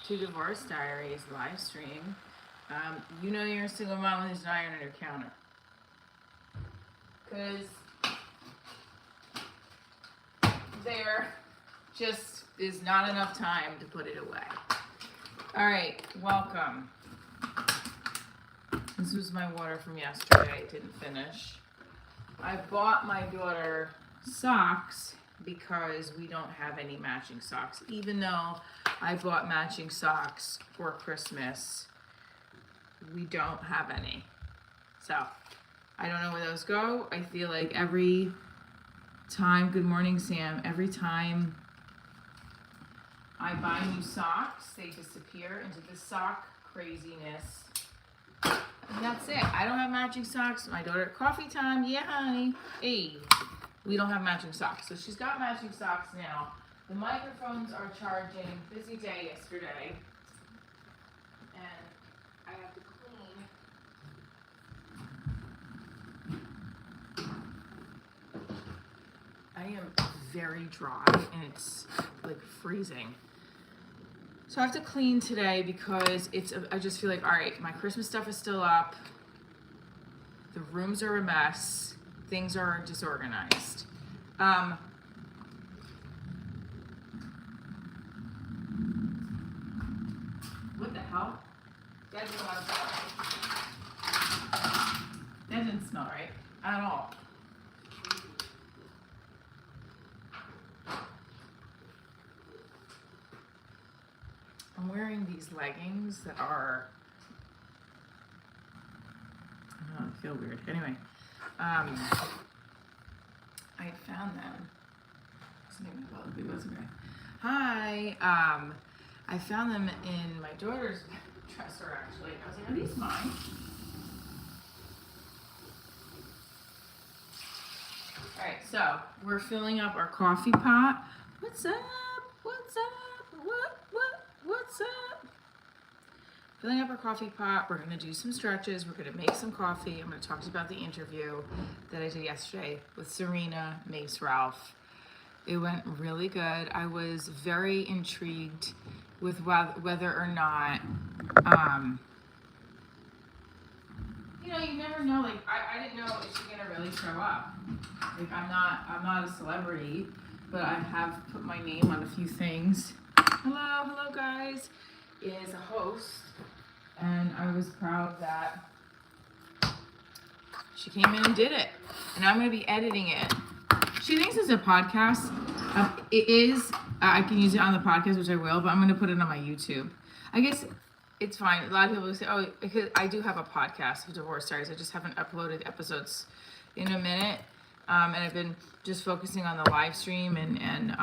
to Divorce Diaries live stream. You know you're a single mom when there's an iron on your counter. Because there just is not enough time to put it away. Alright, welcome. This was my water from yesterday. I didn't finish. I bought my daughter socks because we don't have any matching socks. Even though I bought matching socks for Christmas, we don't have any. So, I don't know where those go. I feel like every time, good morning Sam, every time I buy new socks, they disappear into the sock craziness. And that's it. I don't have matching socks. My daughter at coffee time, yeah honey, hey. We don't have matching socks. So she's got matching socks now. The microphones are charging. Busy day yesterday. And I have to clean. I am very dry and it's like freezing. So I have to clean today because I just feel like, all right, my Christmas stuff is still up. The rooms are a mess. Things are disorganized. What the hell? That didn't want to smell right. That didn't smell right at all. I'm wearing these leggings that are, I feel weird. Anyway, I found them. Hi. I found them in my daughter's dresser actually. I was like, are these mine? Alright, so we're filling up our coffee pot. What's up? What's up? What's up? Filling up our coffee pot. We're gonna do some stretches. We're gonna make some coffee. I'm gonna talk to you about the interview that I did yesterday with Serena, Mace, Ralph. It went really good. I was very intrigued with whether or not, you never know. Like I didn't know if she's gonna really show up. Like I'm not a celebrity, but I have put my name on a few things. Hello guys. Is a host, and I was proud that she came in and did it. And I'm gonna be editing it. She thinks it's a podcast. It is. I can use it on the podcast, which I will, but I'm going to put it on my YouTube. I guess it's fine. A lot of people say, oh, because I do have a podcast of Divorce Diaries. I just haven't uploaded episodes in a minute. And I've been just focusing on the live stream and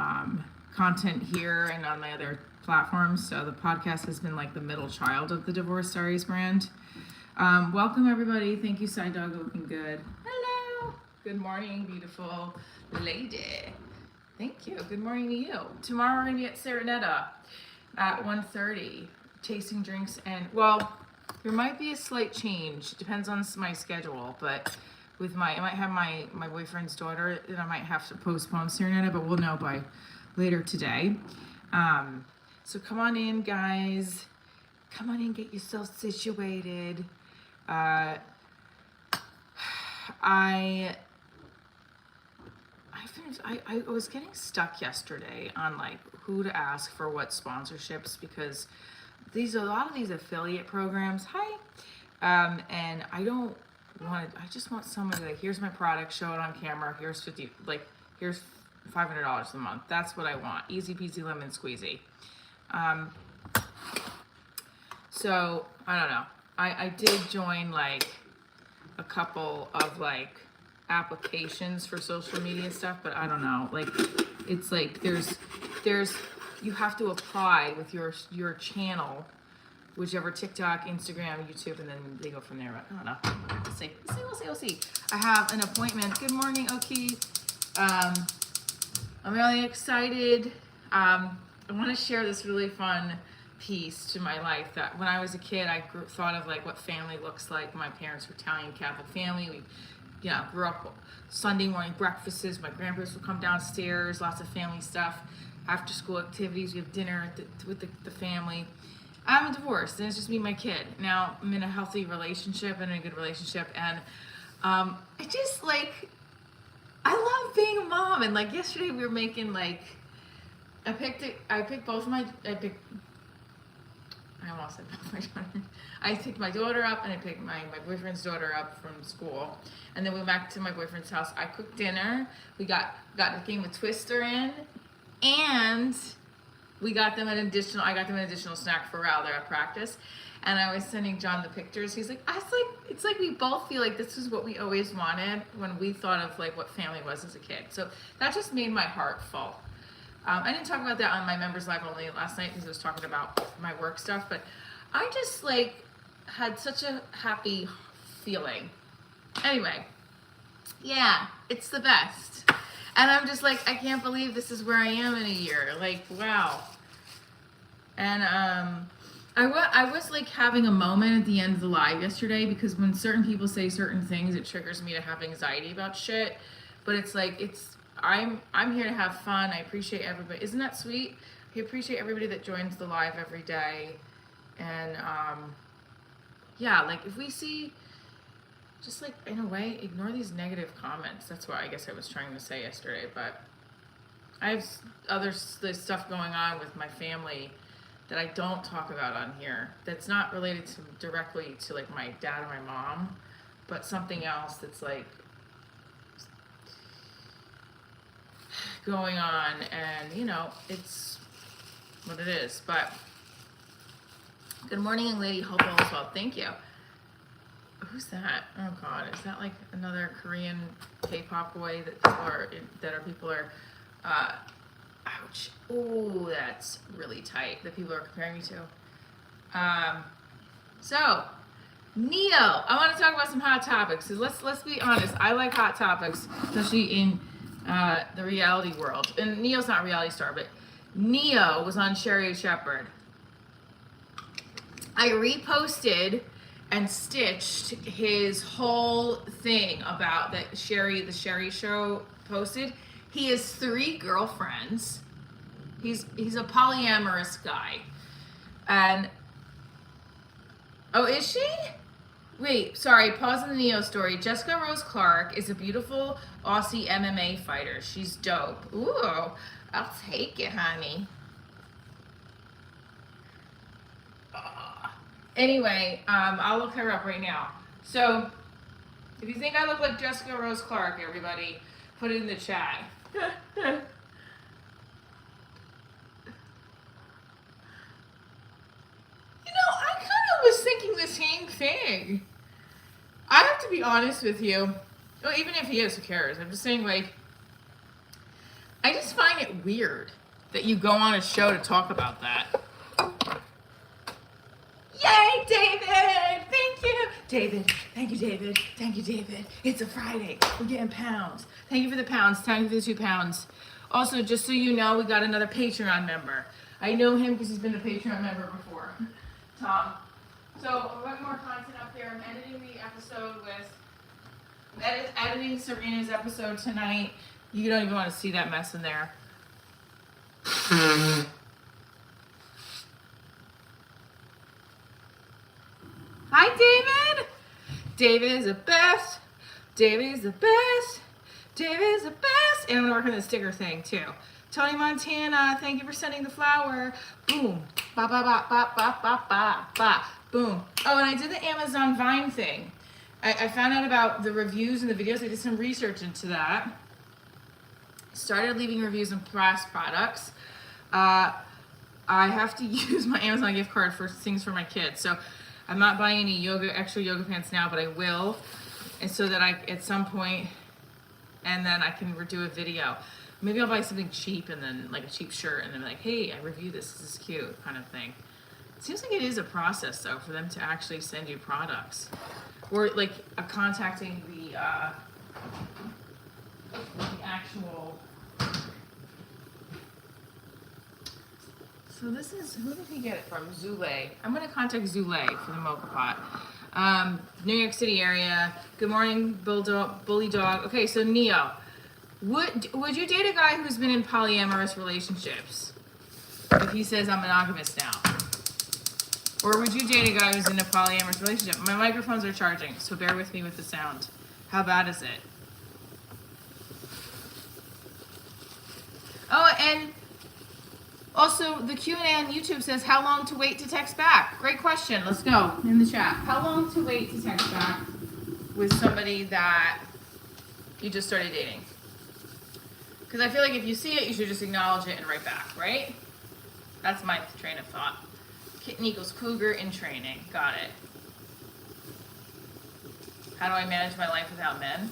content here and on my other platforms. So the podcast has been like the middle child of the Divorce Diaries brand. Welcome, everybody. Thank you, Side Dog, looking good. Hello. Good morning, beautiful lady. Thank you. Good morning to you. Tomorrow we're going to be at Serenetta at 1:30, tasting drinks. And, well, there might be a slight change. It depends on my schedule. But with I might have my boyfriend's daughter, and I might have to postpone Serenetta, but we'll know by later today. So come on in, guys. Come on in, get yourself situated. I was getting stuck yesterday on like who to ask for what sponsorships because a lot of these affiliate programs. Hi, and I just want someone to like, here's my product, show it on camera. Here's here's $500 a month. That's what I want. Easy peasy lemon squeezy. So I don't know. I did join like a couple of like applications for social media stuff, but I don't know. Like it's like there's you have to apply with your channel, whichever TikTok, Instagram, YouTube, and then they go from there. But I don't know. We'll see. I have an appointment. Good morning, Oki. I'm really excited. I want to share this really fun piece to my life that when I was a kid, I thought of like what family looks like. My parents were Italian Catholic family. We grew up Sunday morning breakfasts. My grandparents would come downstairs, lots of family stuff. after school activities. We have dinner with the family. I'm divorced, and it's just me and my kid. Now I'm in a healthy relationship and in a good relationship, and I just like, I love being a mom. And like yesterday we were making like, I picked both my, I almost said both my daughters. I picked my daughter up and I picked my boyfriend's daughter up from school. And then we went back to my boyfriend's house. I cooked dinner. We got a game of Twister in, and I got them an additional snack for while they're at practice. And I was sending John the pictures. He's like, it's like we both feel like this is what we always wanted when we thought of like what family was as a kid. So that just made my heart full. I didn't talk about that on my members live only last night because I was talking about my work stuff, but I just like had such a happy feeling. Anyway, yeah, it's the best. And I'm just like, I can't believe this is where I am in a year. Like, wow. And I was like having a moment at the end of the live yesterday, because when certain people say certain things, it triggers me to have anxiety about shit. But it's like, I'm here to have fun. I appreciate everybody. Isn't that sweet? I appreciate everybody that joins the live every day. And yeah, like if we see, just like in a way, ignore these negative comments. That's what I guess I was trying to say yesterday. But I have there's stuff going on with my family that I don't talk about on here. That's not related directly to like my dad or my mom, but something else that's like going on, and you know, it's what it is. But good morning, young lady. Hope all is well. Thank you. Who's that? Oh God, is that like another Korean K-pop boy that people are ouch. Oh, that's really tight that people are comparing me to. So Neo, I want to talk about some hot topics. So let's be honest. I like hot topics, especially in the reality world. And Neo's not a reality star, but Neo was on Sherry Shepherd. I reposted and stitched his whole thing about that the Sherry show posted. He has 3 girlfriends. He's a polyamorous guy. And oh, is she? Wait, sorry, pause in the Neo story. Jessica Rose Clark is a beautiful Aussie MMA fighter. She's dope. Ooh, I'll take it, honey. Anyway, I'll look her up right now. So, if you think I look like Jessica Rose Clark, everybody, put it in the chat. You know, I kind of was thinking the same thing. I have to be honest with you. Well, even if he is, who cares? I'm just saying, like, I just find it weird that you go on a show to talk about that. Yay, David! Thank you. David, thank you, David. Thank you, David. It's a Friday. We're getting pounds. Thank you for the pounds. Thank you for the 2 pounds. Also, just so you know, we got another Patreon member. I know him because he's been a Patreon member before. Tom. So, I've got more content up there. I'm editing the episode editing Serena's episode tonight. You don't even want to see that mess in there. Hi, David. David is the best. David is the best. David is the best. And I'm going to work on the sticker thing, too. Tony Montana, thank you for sending the flower. Boom. Ba, ba, ba, ba, ba, ba, ba, ba. Boom. Oh, and I did the Amazon Vine thing. I found out about the reviews and the videos. I did some research into that. Started leaving reviews on past products. I have to use my Amazon gift card for things for my kids. So I'm not buying any extra yoga pants now, but I will. And so that at some point, and then I can redo a video. Maybe I'll buy something cheap, and then like a cheap shirt, and then be like, hey, I reviewed this. This is cute, kind of thing. It seems like it is a process, though, for them to actually send you products. Or like contacting the actual. So this is, who did he get it from? Zule. I'm going to contact Zule for the mocha pot. New York City area. Good morning, bully dog. Okay, so Neo. Would you date a guy who's been in polyamorous relationships if he says I'm monogamous now? Or would you date a guy who's in a polyamorous relationship? My microphones are charging, so bear with me with the sound. How bad is it? Oh, and also the Q&A on YouTube says how long to wait to text back. Great question. Let's go in the chat. How long to wait to text back with somebody that you just started dating? Because I feel like if you see it, you should just acknowledge it and write back, right? That's my train of thought. Kitten equals cougar in training. Got it. How do I manage my life without men?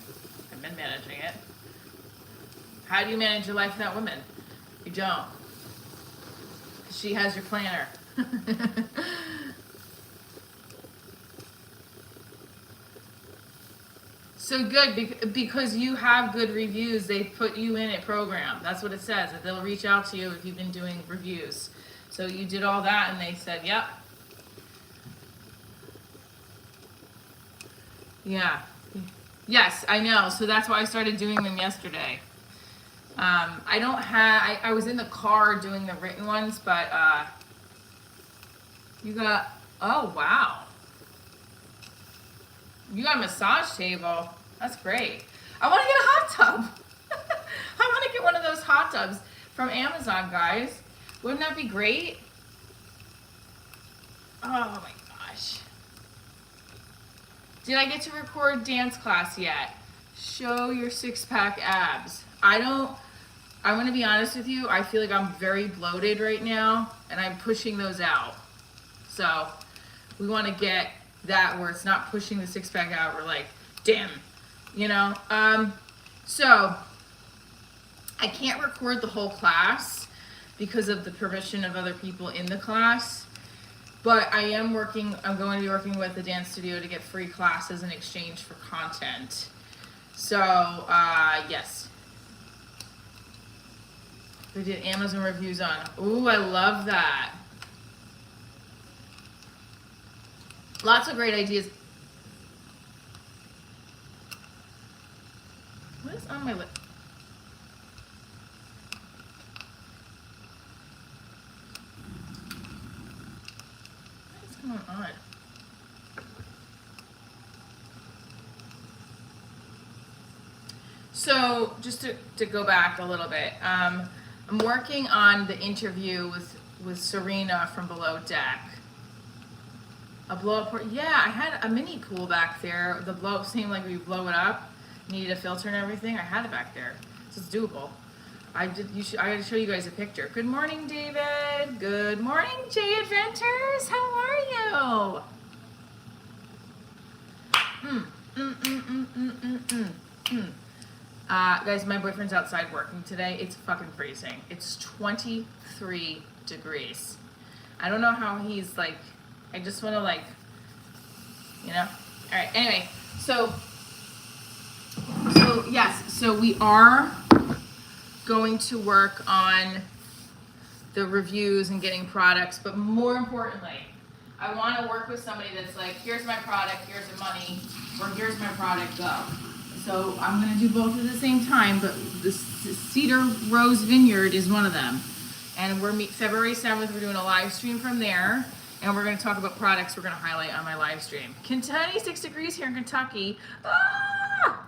I've been managing it. How do you manage your life without women? You don't. She has your planner. So good, because you have good reviews, they put you in a program. That's what it says, that they'll reach out to you if you've been doing reviews. So you did all that and they said, yep. Yeah. Yes, I know. So that's why I started doing them yesterday. I was in the car doing the written ones, but you got, oh wow. You got a massage table. That's great. I want to get a hot tub. I want to get one of those hot tubs from Amazon, guys. Wouldn't that be great? Oh my gosh. Did I get to record dance class yet? Show your six-pack abs. I'm going to be honest with you. I feel like I'm very bloated right now, and I'm pushing those out. So we want to get that where it's not pushing the six-pack out. We're like, damn, you know? So I can't record the whole class because of the permission of other people in the class. But I'm going to be working with the dance studio to get free classes in exchange for content. So, yes. We did Amazon reviews on. Ooh, I love that. Lots of great ideas. What is on my lip? What is going on? So just to go back a little bit, I'm working on the interview with Serena from Below Deck. A blow up port. Yeah, I had a mini pool back there. The blow seemed like we blow it up. Needed a filter and everything. I had it back there, so it's doable. I got to show you guys a picture. Good morning, David. Good morning, Jay Adventures. How are you? Guys, my boyfriend's outside working today. It's fucking freezing. It's 23 degrees. I don't know how he's like. I just want to like, you know. All right. Anyway, so yes. So we are going to work on the reviews and getting products, but more importantly, I want to work with somebody that's like, here's my product, here's the money, or here's my product, go. So I'm going to do both at the same time, but the Cedar Rose Vineyard is one of them. And we're February 7th, we're doing a live stream from there. And we're going to talk about products we're going to highlight on my live stream. 26 degrees here in Kentucky. Ah!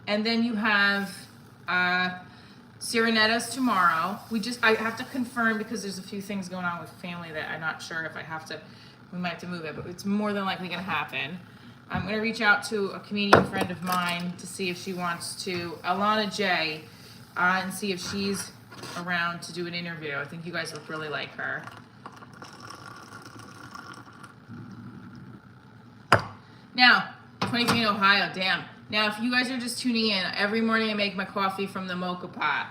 And then you have Serenatas tomorrow. I have to confirm because there's a few things going on with family that I'm not sure if we might have to move it, but it's more than likely going to happen. I'm going to reach out to a comedian friend of mine to see if she wants to, Alana J, and see if she's around to do an interview. I think you guys would really like her. Now, 23 in Ohio, damn. Now, if you guys are just tuning in, every morning I make my coffee from the mocha pot.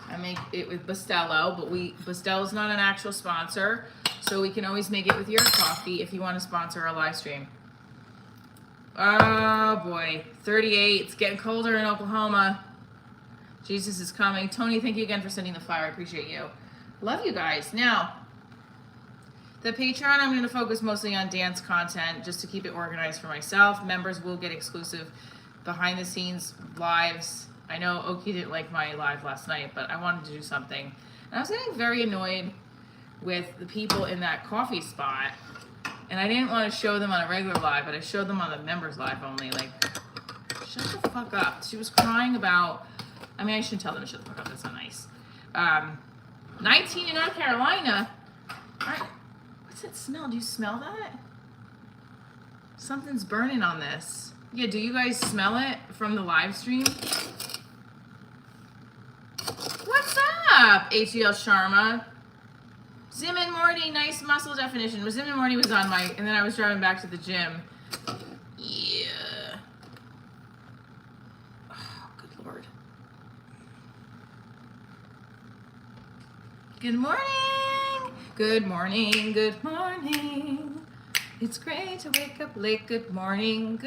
I make it with Bustelo, but Bustelo's not an actual sponsor, so we can always make it with your coffee if you want to sponsor our live stream. Oh boy, 38. It's getting colder in Oklahoma. Jesus is coming. Tony, thank you again for sending the flyer. I appreciate you. Love you guys. Now, The Patreon, I'm going to focus mostly on dance content just to keep it organized for myself. Members will get exclusive behind the scenes lives. I know Oki didn't like my live last night, but I wanted to do something. And I was getting very annoyed with the people in that coffee spot. And I didn't want to show them on a regular live, but I showed them on the members live only. Like, shut the fuck up. She was crying about, I mean, I shouldn't tell them to shut the fuck up. That's not nice. 19 in North Carolina. All right. What's that smell? Do you smell that? Something's burning on this. Yeah, do you guys smell it from the live stream? What's up, ATL Sharma? Zim and Morty, nice muscle definition. Zim and Morty was on my, and then I was driving back to the gym. Yeah. Oh, good Lord. Good morning. Good morning. Good morning. It's great to wake up late. Good morning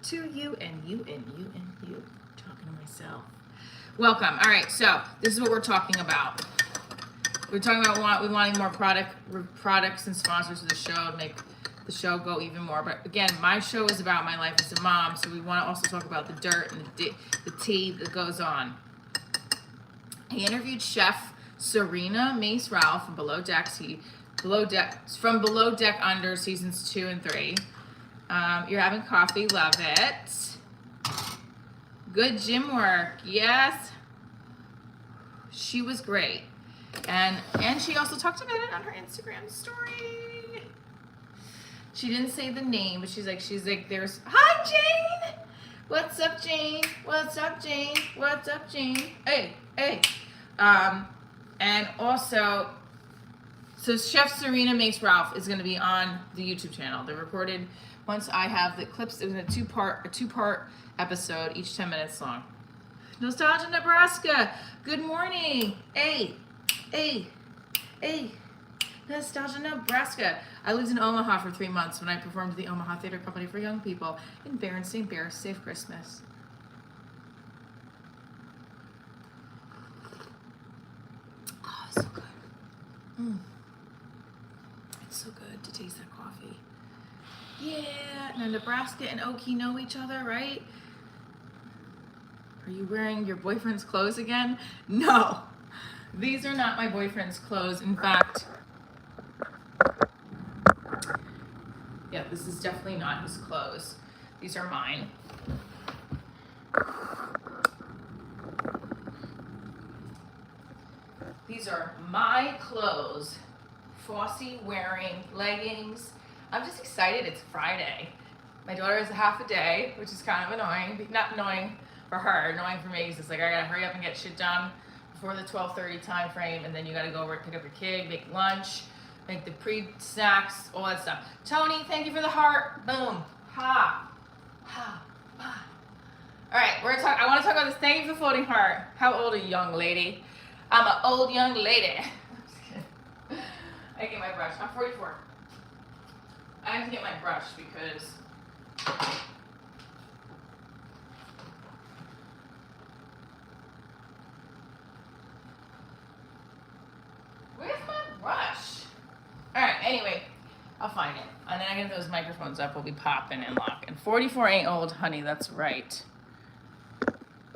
to you and you and you and you. I'm talking to myself. Welcome. All right, so this is what we're talking about. We're talking about wanting more products and sponsors of the show to make the show go even more. But again, my show is about my life as a mom, so we want to also talk about the dirt and the tea that goes on. I interviewed Chef Serena Mace Ralph from Below Deck Under seasons 2 and 3. You're having coffee, love it. Good gym work, yes. She was great, and she also talked about it on her Instagram story. She didn't say the name, but she's like, there's, hi Jane. What's up, Jane? What's up, Jane? What's up, Jane? Hey. And also, so Chef Serena Makes Ralph is going to be on the YouTube channel. They're recorded once I have the clips. It's a two-part episode, each 10 minutes long. Nostalgia, Nebraska. Good morning. Hey. Nostalgia, Nebraska. I lived in Omaha for 3 months when I performed at the Omaha Theater Company for Young People in Berenstain Bears. Safe Christmas. Oh, it's so good. It's so good to taste that coffee. Yeah, now Nebraska and Okie know each other, right? Are you wearing your boyfriend's clothes again? No, these are not my boyfriend's clothes. In fact, yeah, this is definitely not his clothes. These are mine. These are my clothes. Fossey wearing leggings. I'm just excited it's Friday. My daughter has a half a day, which is kind of annoying. Not annoying for her, annoying for me. Because it's like I gotta hurry up and get shit done before the 12:30 time frame, and then you gotta go over and pick up your kid, make lunch, make the pre-snacks, all that stuff. Tony, thank you for the heart. Boom. Ha. All right, I want to talk about this. Thank you for floating heart. How old are you, young lady? I'm an old young lady. I get my brush. I'm 44. I have to get my brush because where's my brush? All right, anyway, I'll find it. And then I get those microphones up, we'll be popping and locking. 44 ain't old, honey, that's right.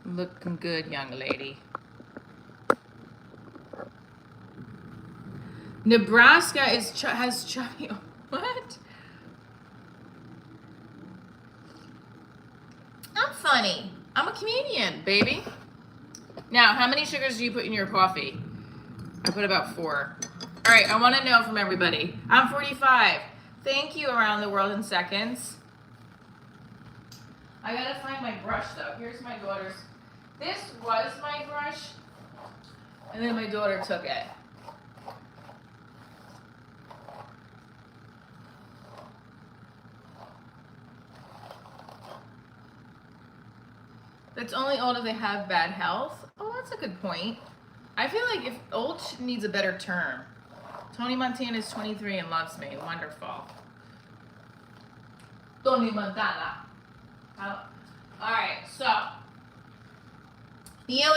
Looking good, young lady. Nebraska has chubby. What? I'm funny. I'm a comedian, baby. Now, how many sugars do you put in your coffee? I put about 4. All right, I want to know from everybody. I'm 45. Thank you, Around the World in Seconds. I gotta find my brush though. Here's my daughter's. This was my brush, and then my daughter took it. That's only old if they have bad health. Oh, that's a good point. I feel like if old needs a better term. Tony Montana is 23 and loves me. Wonderful. Tony Montana. All right, so Neo.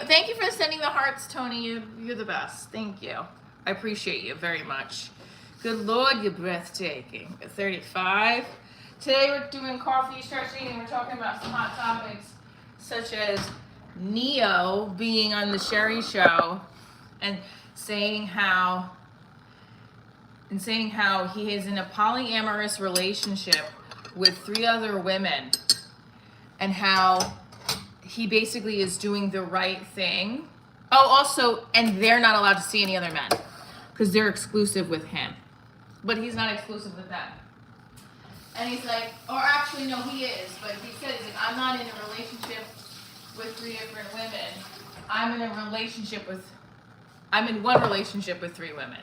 Thank you for sending the hearts, Tony. You're the best. Thank you. I appreciate you very much. Good Lord, you're breathtaking. At 35. Today we're doing coffee stretching and we're talking about some hot topics such as Neo being on the Sherry show and saying how he is in a polyamorous relationship with 3 other women and how he basically is doing the right thing. Oh, also, and they're not allowed to see any other men because they're exclusive with him. But he's not exclusive with them. And he's like, or actually, no, he is. But he said, he's like, I'm not in a relationship with 3 different women. I'm in one relationship with 3 women.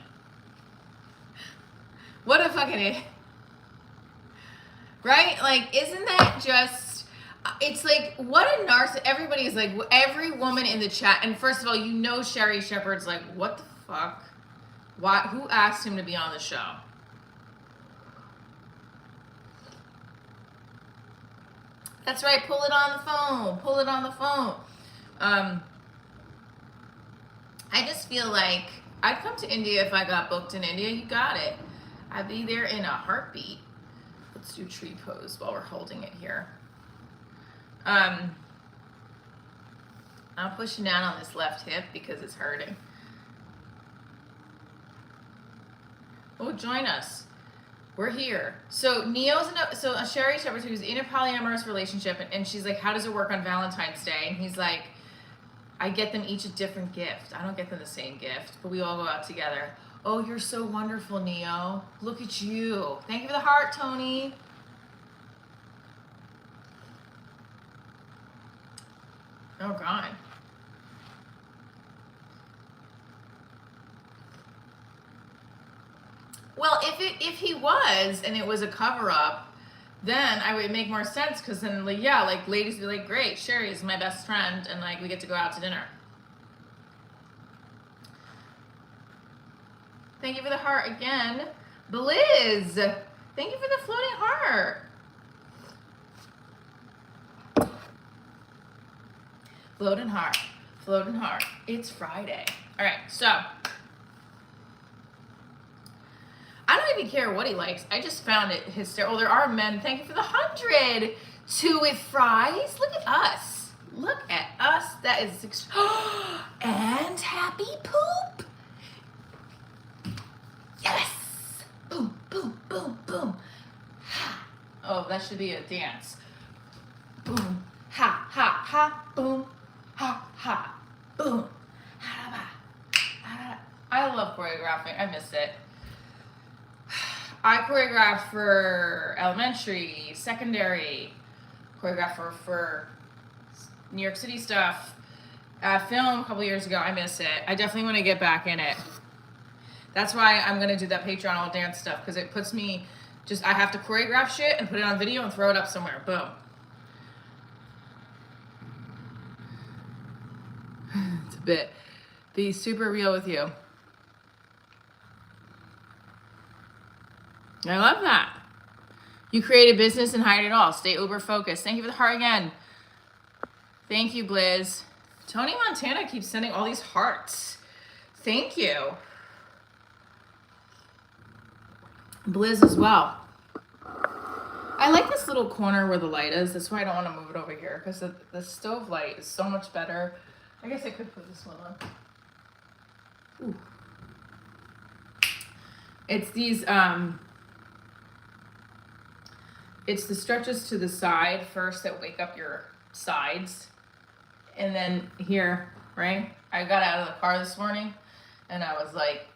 What a fucking, right? Like, isn't that just, it's like, what a narcissist. Everybody is like, every woman in the chat, and first of all, you know Sherry Shepherd's like, what the fuck? Why? Who asked him to be on the show? That's right, pull it on the phone. Pull it on the phone. I just feel like I'd come to India if I got booked in India. You got it. I'd be there in a heartbeat. Let's do tree pose while we're holding it here. I'm pushing down on this left hip because it's hurting. Oh, join us. We're here. So Sherry Shepherd, who's in a polyamorous relationship, and she's like, how does it work on Valentine's Day? And he's like, I get them each a different gift. I don't get them the same gift, but we all go out together. Oh, you're so wonderful, Neo. Look at you. Thank you for the heart, Tony. Oh, God. Well, if he was, and it was a cover-up, then I would make more sense, because then, like, yeah, like, ladies would be like, great, Sherry is my best friend, and, like, we get to go out to dinner. Thank you for the heart again. Blizz, thank you for the floating heart. Floating heart, floating heart. It's Friday. All right, so I don't even care what he likes. I just found it hysterical. Oh, there are men. Thank you for the 100. 2 with fries. Look at us. Look at us. That is and happy poop. Yes. Boom, boom, boom, boom. Ha. Oh, that should be a dance. Boom. Ha, ha, ha, boom. Ha, ha, boom. Ha, ha, ha. I love choreographing. I miss it. I choreographed for elementary, secondary, choreographer for New York City stuff, film a couple years ago. I miss it. I definitely want to get back in it. That's why I'm going to do that Patreon all dance stuff, because it puts me I have to choreograph shit and put it on video and throw it up somewhere. Boom. It's a bit. Be super real with you. I love that. You create a business and hide it all. Stay uber focused. Thank you for the heart again. Thank you, Blizz. Tony Montana keeps sending all these hearts. Thank you. Blizz as well. I like this little corner where the light is. That's why I don't want to move it over here, because the stove light is so much better. I guess I could put this one on. Ooh. It's these, it's the stretches to the side first that wake up your sides. And then here, right? I got out of the car this morning and I was like,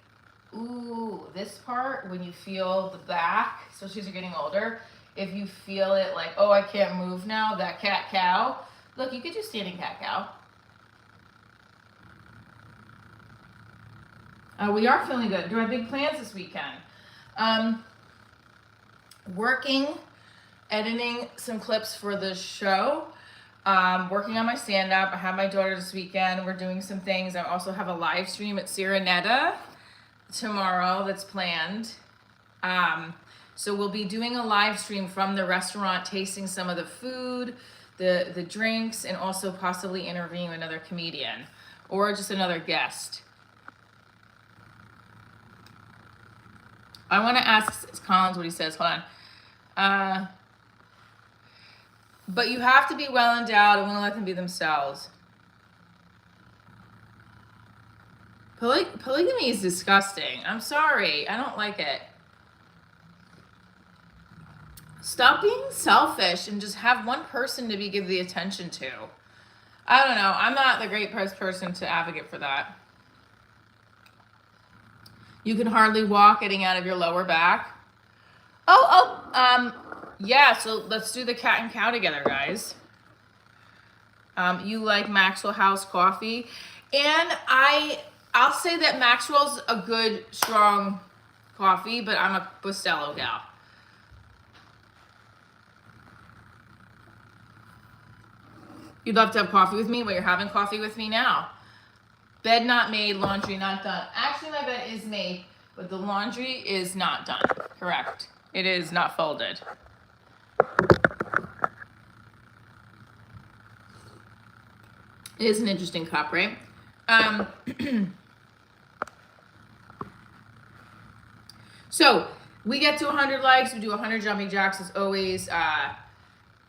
ooh, this part, when you feel the back, especially as you're getting older, if you feel it like, oh, I can't move now, that cat-cow. Look, you could do standing cat-cow. We are feeling good. Do I have big plans this weekend? Working, editing some clips for the show. Working on my stand-up. I have my daughter this weekend. We're doing some things. I also have a live stream at Sirenetta tomorrow that's planned. So we'll be doing a live stream from the restaurant, tasting some of the food, the drinks, and also possibly interviewing another comedian or just another guest. I want to ask Collins what he says. Hold on. But you have to be well endowed and want to let them be themselves. Polygamy is disgusting. I'm sorry. I don't like it. Stop being selfish and just have one person to give the attention to. I don't know. I'm not the great person to advocate for that. You can hardly walk, getting out of your lower back. Yeah, so let's do the cat and cow together, guys. You like Maxwell House coffee. And I'll say that Maxwell's a good, strong coffee, but I'm a Bustelo gal. You'd love to have coffee with me? Well, you're having coffee with me now. Bed not made, laundry not done. Actually, my bed is made, but the laundry is not done. Correct. It is not folded. It is an interesting cup, right? So we get to 100 likes. We do 100 jumping jacks as always.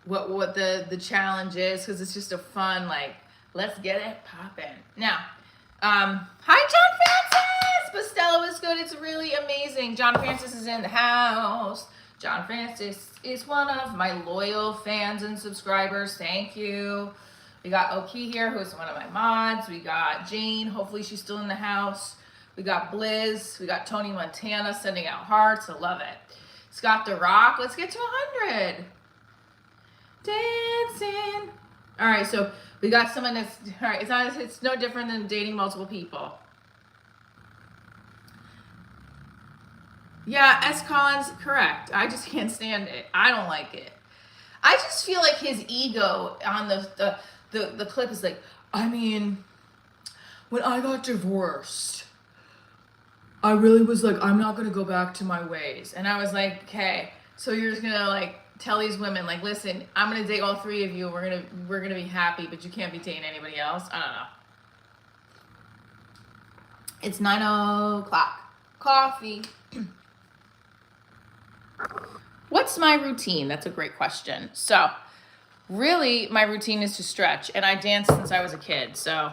What the challenge is, because it's just a fun, like, let's get it popping. Now, hi John Francis! Bustelo is good. It's really amazing. John Francis is in the house. John Francis is one of my loyal fans and subscribers. Thank you. We got Oki here, who's one of my mods. We got Jane. Hopefully she's still in the house. We got Blizz. We got Tony Montana sending out hearts. I love it. Scott the Rock. Let's get to 100. Dancing. All right, so we got someone that's, all right, it's no different than dating multiple people. Yeah, S. Collins, correct. I just can't stand it. I don't like it. I just feel like his ego on the clip is like, I mean, when I got divorced, I really was like, I'm not going to go back to my ways. And I was like, okay, so you're just going to like tell these women, like, listen, I'm going to date all three of you. We're going to be happy, but you can't be dating anybody else. I don't know. It's 9 o'clock. Coffee. What's my routine? That's a great question. So really, my routine is to stretch, and I danced since I was a kid. So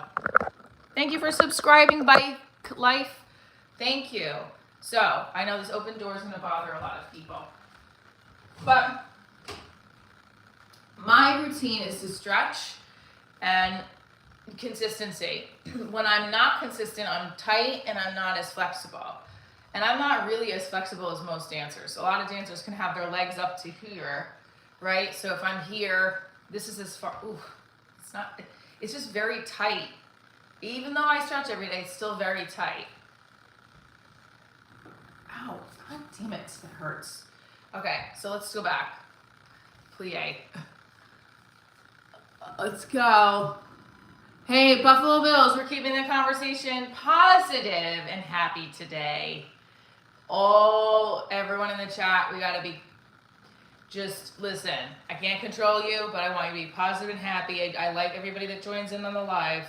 thank you for subscribing, Bike Life. Thank you. So I know this open door is going to bother a lot of people, but my routine is to stretch and consistency. When I'm not consistent, I'm tight and I'm not as flexible. And I'm not really as flexible as most dancers. A lot of dancers can have their legs up to here, right? So if I'm here, this is as far, ooh, it's just very tight. Even though I stretch every day, it's still very tight. Ow, god damn it, it hurts. Okay, so let's go back. Plie. Let's go. Hey, Buffalo Bills, we're keeping the conversation positive and happy today. Everyone in the chat, we gotta be, just listen, I can't control you, but I want you to be positive and happy. I like everybody that joins in on the live,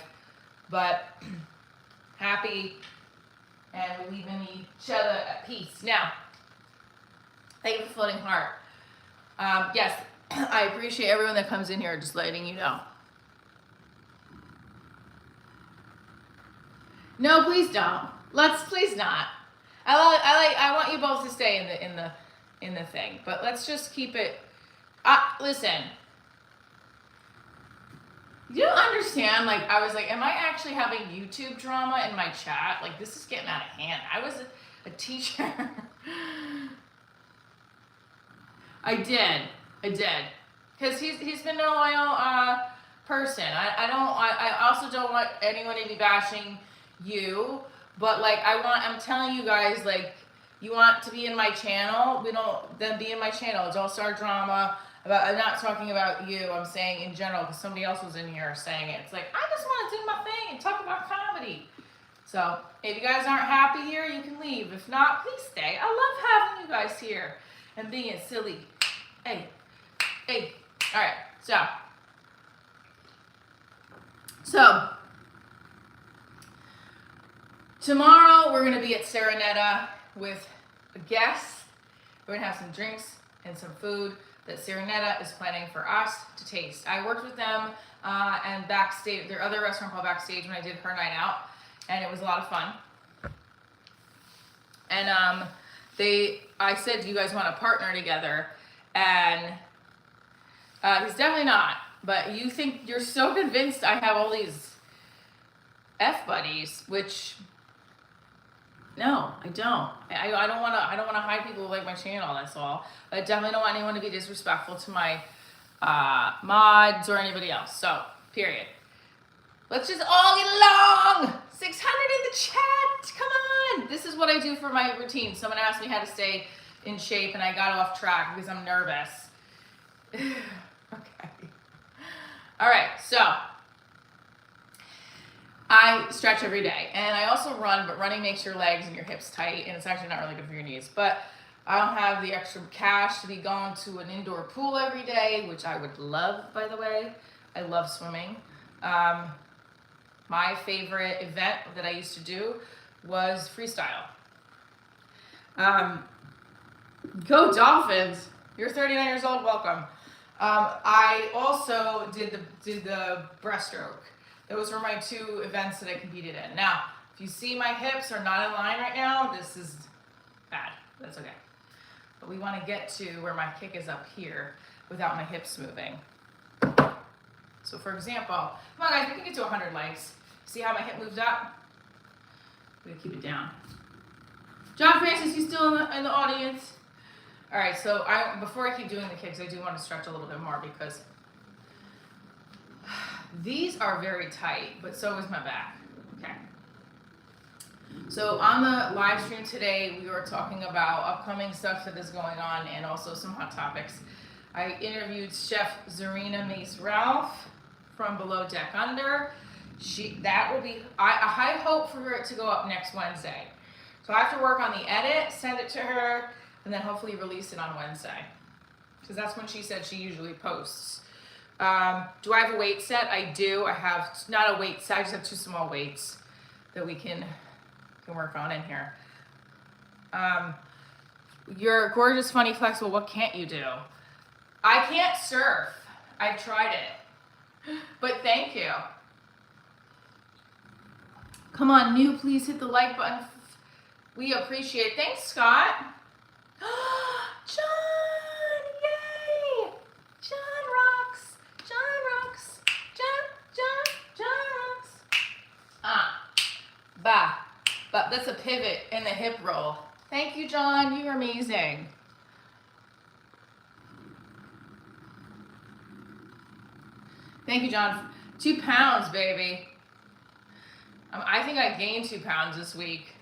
but happy and leaving each other at peace. Now, thank you for floating heart. Yes, I appreciate everyone that comes in here, just letting you know. No, please don't. Please not. I want you both to stay in the thing, but let's just keep it. Listen, you don't understand. Like, I was like, am I actually having YouTube drama in my chat? Like, this is getting out of hand. I was a teacher. I did, because he's been a loyal person. I also don't want anyone to be bashing you. But like, I'm telling you guys, like, you want to be in my channel, then be in my channel. Don't start drama. I'm not talking about you, I'm saying in general, because somebody else was in here saying it. It's like, I just want to do my thing and talk about comedy. So if you guys aren't happy here, you can leave. If not, please stay. I love having you guys here and being silly. Hey, all right, so tomorrow we're going to be at Serenetta with guests. We're gonna have some drinks and some food that Serenetta is planning for us to taste. I worked with them and backstage, their other restaurant called Backstage, when I did her night out, and it was a lot of fun. And I said, do you guys want to partner together? And he's definitely not. But you think, you're so convinced I have all these F buddies, which, no, I don't. I don't want to hide people who like my channel, that's all. But I definitely don't want anyone to be disrespectful to my mods or anybody else. So, period. Let's just all get along. 600 in the chat. Come on. This is what I do for my routine. Someone asked me how to stay in shape, and I got off track because I'm nervous. Okay. All right. So I stretch every day, and I also run. But running makes your legs and your hips tight, and it's actually not really good for your knees. But I don't have the extra cash to be going to an indoor pool every day, which I would love, by the way. I love swimming. My favorite event that I used to do was freestyle. Go Dolphins! You're 39 years old. Welcome. I also did the breaststroke. Those were my 2 events that I competed in. Now, if you see my hips are not in line right now, this is bad. That's okay. But we want to get to where my kick is up here without my hips moving. So for example, come on guys, we can get to 100 likes. See how my hip moves up? I'm gonna keep it down. John Francis, you still in the audience? All right, so before I keep doing the kicks, I do want to stretch a little bit more because these are very tight, but so is my back. Okay. So on the live stream today, we were talking about upcoming stuff that is going on and also some hot topics. I interviewed Chef Zarina Mace Ralph from Below Deck Under. That will be, I high hope for it to go up next Wednesday. So I have to work on the edit, send it to her, and then hopefully release it on Wednesday. Because that's when she said she usually posts. Do I have a weight set? I do. I have, not a weight set, I just have 2 small weights that we can work on in here. You're gorgeous, funny, flexible. What can't you do? I can't surf. I've tried it. But thank you. Come on, new, please hit the like button. We appreciate it. Thanks, Scott. John, yay! John rocks. John rocks. John rocks. But that's a pivot in the hip roll. Thank you, John. You're amazing. Thank you, John. 2 pounds, baby. I think I gained 2 pounds this week.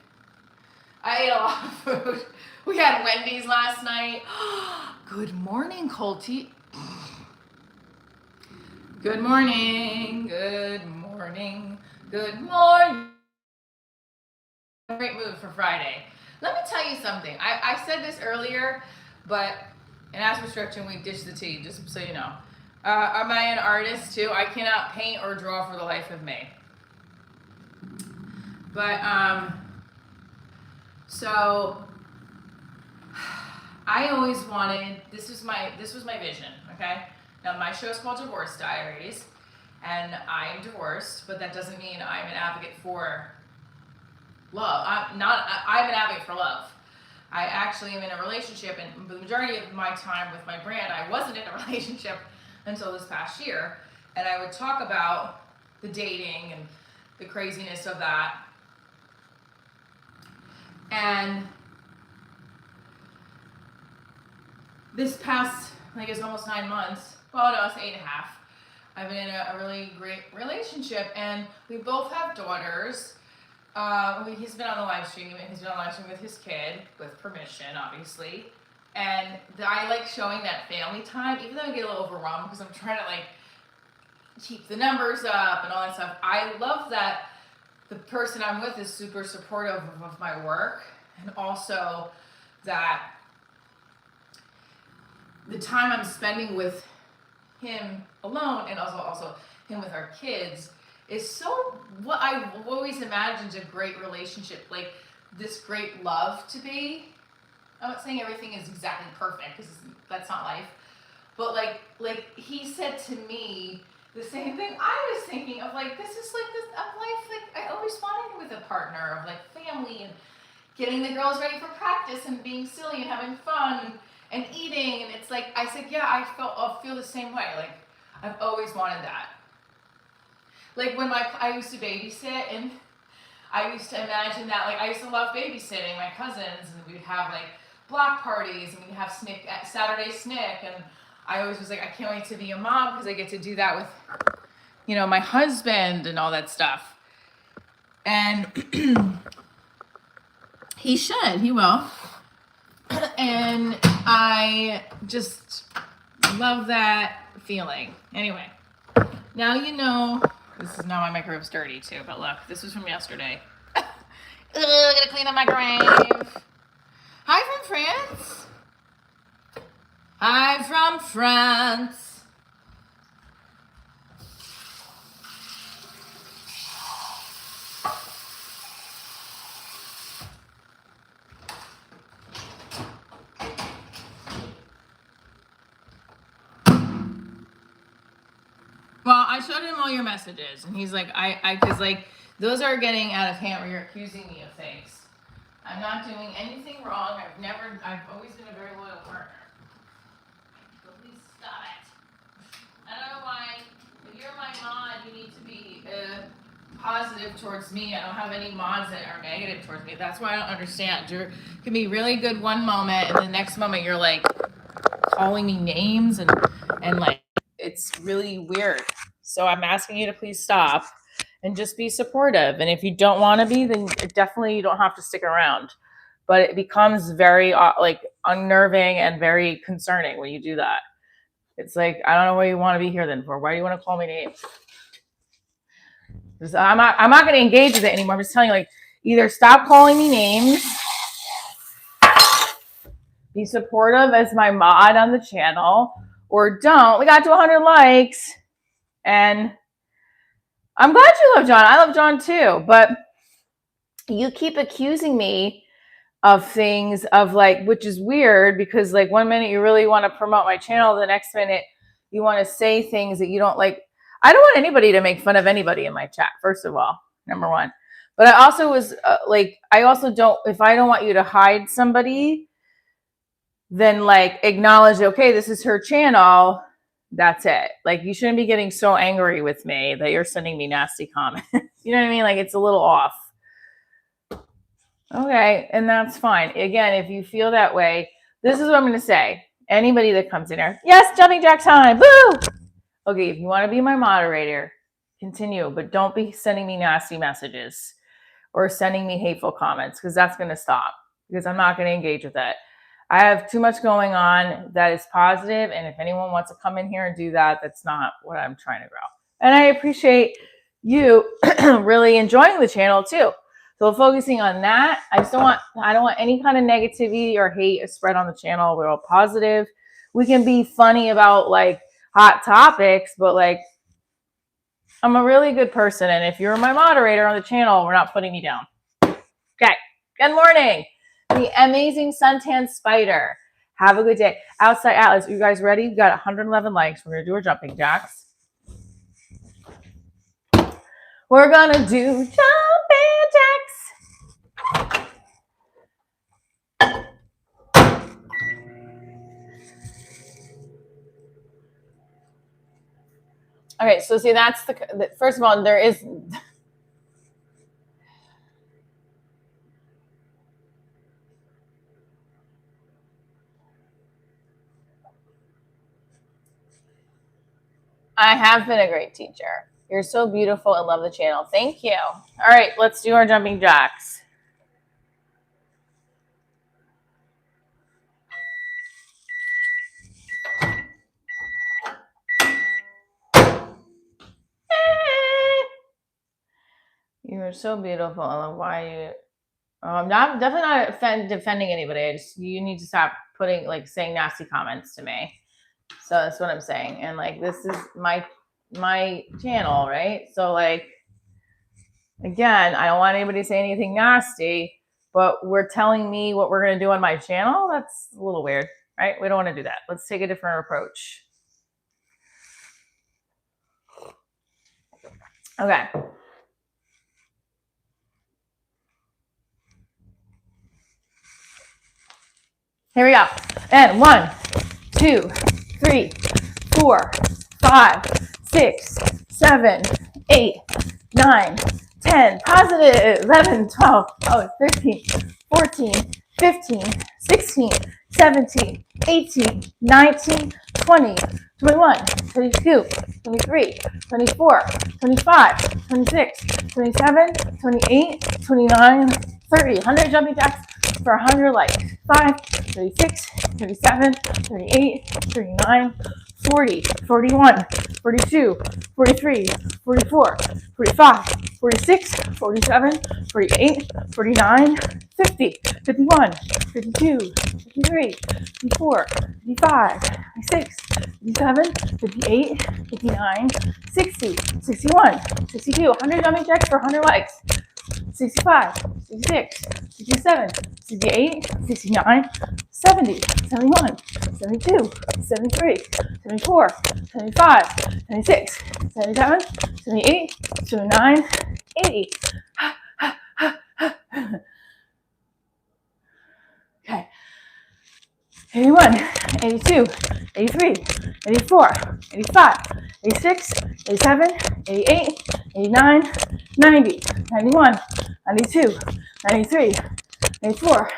I ate a lot of food. We had Wendy's last night. Good morning, Colty. Good morning. Good morning. Good morning. Great mood for Friday. Let me tell you something. I said this earlier, but, and as we're stretching, we dish the tea, just so you know. Am I an artist too? I cannot paint or draw for the life of me. But, so I always wanted, this was my vision, okay? Now my show is called Diaries, and I am divorced, but that doesn't mean I'm an advocate for love. I'm an advocate for love. I actually am in a relationship, and the majority of my time with my brand, I wasn't in a relationship until this past year, and I would talk about the dating and the craziness of that. And this past, I guess, almost 9 months, well, no, it's 8.5, I've been in a really great relationship, and we both have daughters. He's been on the live stream, and he's been on the live stream with his kid, with permission, obviously. And I like showing that family time, even though I get a little overwhelmed because I'm trying to like keep the numbers up and all that stuff. I love that the person I'm with is super supportive of my work, and also that the time I'm spending with him alone and also him with our kids is so what I've always imagined a great relationship, like this great love to be. I'm not saying everything is exactly perfect because that's not life. But like he said to me the same thing I was thinking of, like, this is like this of life, like I always wanted with a partner, of like family and getting the girls ready for practice and being silly and having fun and eating. And it's like, I said, yeah, I feel the same way. Like, I've always wanted that. Like when I used to babysit, and I used to imagine that, like, I used to love babysitting my cousins, and we'd have like block parties, and we'd have Saturday snick, and I always was like, I can't wait to be a mom because I get to do that with, you know, my husband and all that stuff. And he will. And I just love that feeling. Anyway, now you know. This is now my microwave's dirty too, but look, this was from yesterday. Ugh, gotta clean the microwave. Hi from France. Hi from France. Well, I showed him all your messages, and he's like, because like those are getting out of hand where you're accusing me of things. I'm not doing anything wrong. I've always been a very loyal partner. So please stop it. I don't know why. If you're my mod, you need to be positive towards me. I don't have any mods that are negative towards me. That's why I don't understand. You can be really good one moment, and the next moment you're like calling me names and like, it's really weird. So I'm asking you to please stop and just be supportive. And if you don't want to be, then definitely you don't have to stick around. But it becomes very like unnerving and very concerning when you do that. It's like, I don't know what you want to be here then for. Why do you want to call me names? I'm not going to engage with it anymore. I'm just telling you, like, either stop calling me names, be supportive as my mod on the channel, or don't. We got to 100 likes, and I'm glad you love John. I love John too, but you keep accusing me of things of like, which is weird because like one minute you really want to promote my channel, the next minute you want to say things that you don't like. I don't want anybody to make fun of anybody in my chat, first of all, number one. But I also was like, I also don't, if I don't want you to hide somebody, then like acknowledge, okay, this is her channel. That's it. Like, you shouldn't be getting so angry with me that you're sending me nasty comments. You know what I mean? Like, it's a little off. Okay, and that's fine. Again, if you feel that way, this is what I'm going to say. Anybody that comes in here, yes, jumping jack time, boo! Okay, if you want to be my moderator, continue, but don't be sending me nasty messages or sending me hateful comments, because that's going to stop, because I'm not going to engage with that. I have too much going on that is positive, and if anyone wants to come in here and do that, that's not what I'm trying to grow. And I appreciate you really enjoying the channel too. So focusing on that, I don't want any kind of negativity or hate spread on the channel. We're all positive. We can be funny about like hot topics, but like, I'm a really good person. And if you're my moderator on the channel, we're not putting me down. Okay. Good morning. The amazing suntan spider. Have a good day. Outside Atlas, you guys ready? We got 111 likes. We're going to do our jumping jacks. We're going to do jumping jacks. Okay, so see, that's the first of all, there is. I have been a great teacher. You're so beautiful and love the channel. Thank you. All right, let's do our jumping jacks. You are so beautiful. I love why you. I'm definitely not defending anybody. You need to stop saying nasty comments to me. So that's what I'm saying. And like, this is my channel, right? So like, again, I don't want anybody to say anything nasty, but we're telling me what we're going to do on my channel. That's a little weird, right? We don't want to do that. Let's take a different approach. Okay. Here we go. And 1, 2, 3, 4, 5, 6, 7, 8, 9, 10. Positive. 11, 12, 13, 14, 15, 16, 17, 18, 19, 20, 21, 22, 23, 24, 25, 26, 27, 28, 29, 30. 100 jumping jacks for 100 likes. 5, 36, 37, 38, 39, 40, 41, 42, 43, 44, 45, 46, 47, 48, 49, 50, 51, 52, 53, 54, 55, 56, 57, 58, 59, 60, 61, 62. 100 jumping jacks for 100 likes. 65, 66, 67, 68, 69, 70, 71, 72, 73, 74, 75, 76, 77, 78, 79, 80. Okay. 81, 82, 83, 84, 85, 86, 87, 88, 89, 90, 91, 92, 93, 94,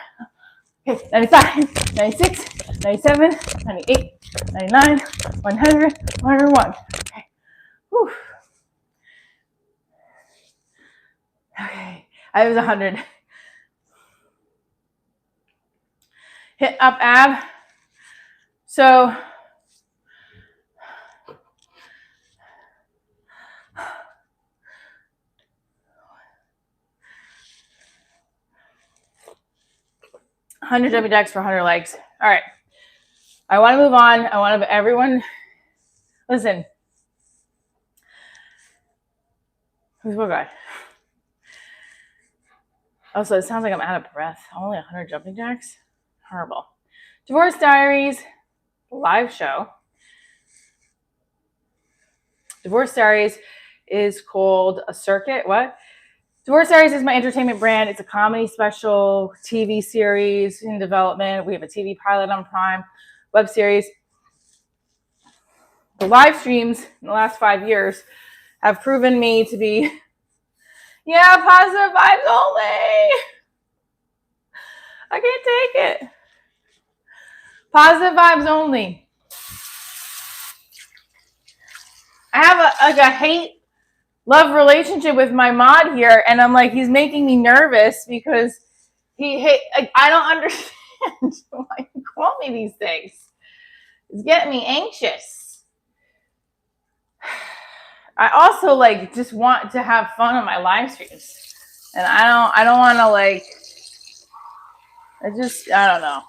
okay, 95, 96, 97, 98, 99, 100, 101. Okay. Whew. Okay. I was 100. Hit up ab. So $100 jumping jacks for 100 likes. All right. I want to move on. I want to everyone listen. Who's what guy? Also, it sounds like I'm out of breath. Only 100 jumping jacks? Horrible. Divorce Diaries live show. Divorce Diaries is called a circuit. What? Divorce Diaries is my entertainment brand. It's a comedy special, TV series in development. We have a TV pilot on Prime, web series. The live streams in the last 5 years have proven me to be, positive vibes only. I can't take it. Positive vibes only. I have a hate-love relationship with my mod here, and I'm like, he's making me nervous because I don't understand why you call me these things. It's getting me anxious. I also just want to have fun on my live streams, and I don't want to I don't know.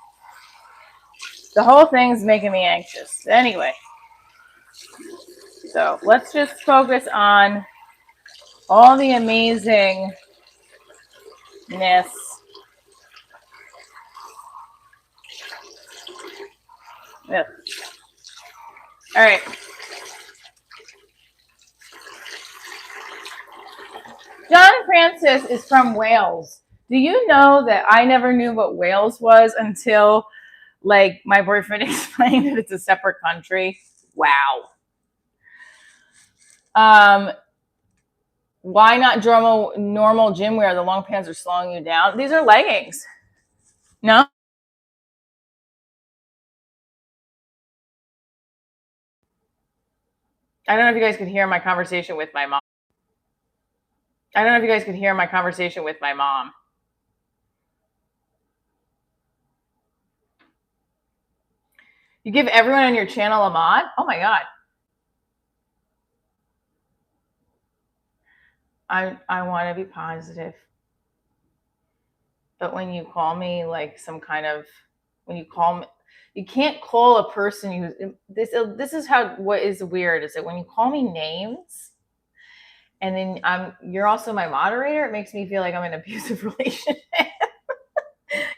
The whole thing's making me anxious. Anyway, so let's just focus on all the amazingness. Yeah. All right. John Francis is from Wales. Do you know that I never knew what Wales was until my boyfriend explained that it's a separate country? Wow. Why not normal gym wear? The long pants are slowing you down. These are leggings. No? I don't know if you guys could hear my conversation with my mom. You give everyone on your channel a mod? Oh my God. I want to be positive. But when you call me you can't call a person this is what is weird is that when you call me names and then you're also my moderator, it makes me feel like I'm in an abusive relationship.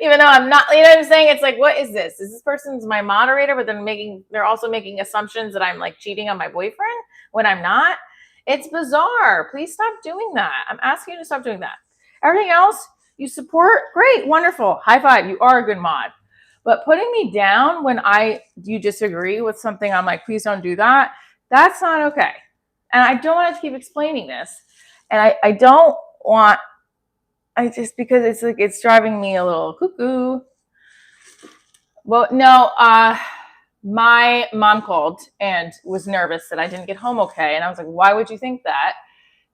Even though I'm not, you know what I'm saying? It's like, what is this? Is this person's my moderator, but they're also making assumptions that I'm like cheating on my boyfriend when I'm not? It's bizarre. Please stop doing that. I'm asking you to stop doing that. Everything else you support, great, wonderful. High five. You are a good mod. But putting me down when you disagree with something, I'm like, please don't do that. That's not okay. And I don't want to keep explaining this. And I don't want, because it's like, it's driving me a little cuckoo. Well, no, my mom called and was nervous that I didn't get home okay. And I was like, why would you think that?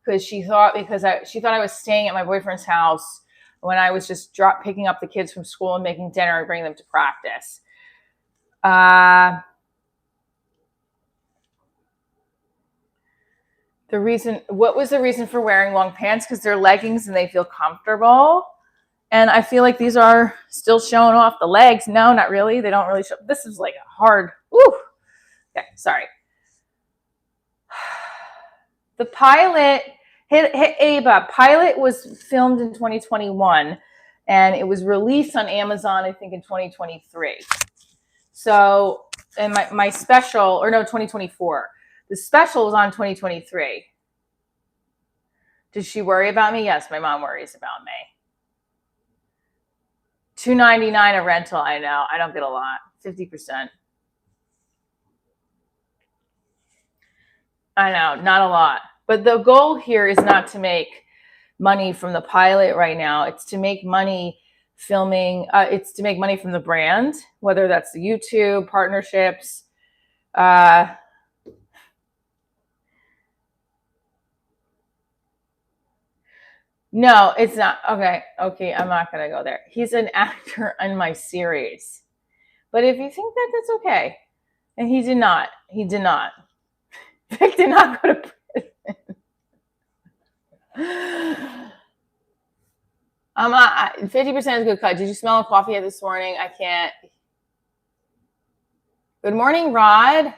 Because she thought I was staying at my boyfriend's house when I was just picking up the kids from school and making dinner and bringing them to practice. What was the reason for wearing long pants? Because they're leggings and they feel comfortable. And I feel like these are still showing off the legs. No, not really. They don't really show. This is like a hard, woo. Okay, sorry. The pilot, hit Ava. Pilot was filmed in 2021 and it was released on Amazon, I think, in 2023. So, and my special, or no, 2024. The special was on 2023. Does she worry about me? Yes, my mom worries about me. $2.99 a rental. I know. I don't get a lot. 50%. I know, not a lot. But the goal here is not to make money from the pilot right now. It's to make money filming. It's to make money from the brand, whether that's the YouTube partnerships. No, it's not. Okay, I'm not going to go there. He's an actor in my series. But if you think that, that's okay. And he did not. Vic did not go to prison. 50% is good cut. Did you smell a coffee yet this morning? I can't. Good morning, Rod.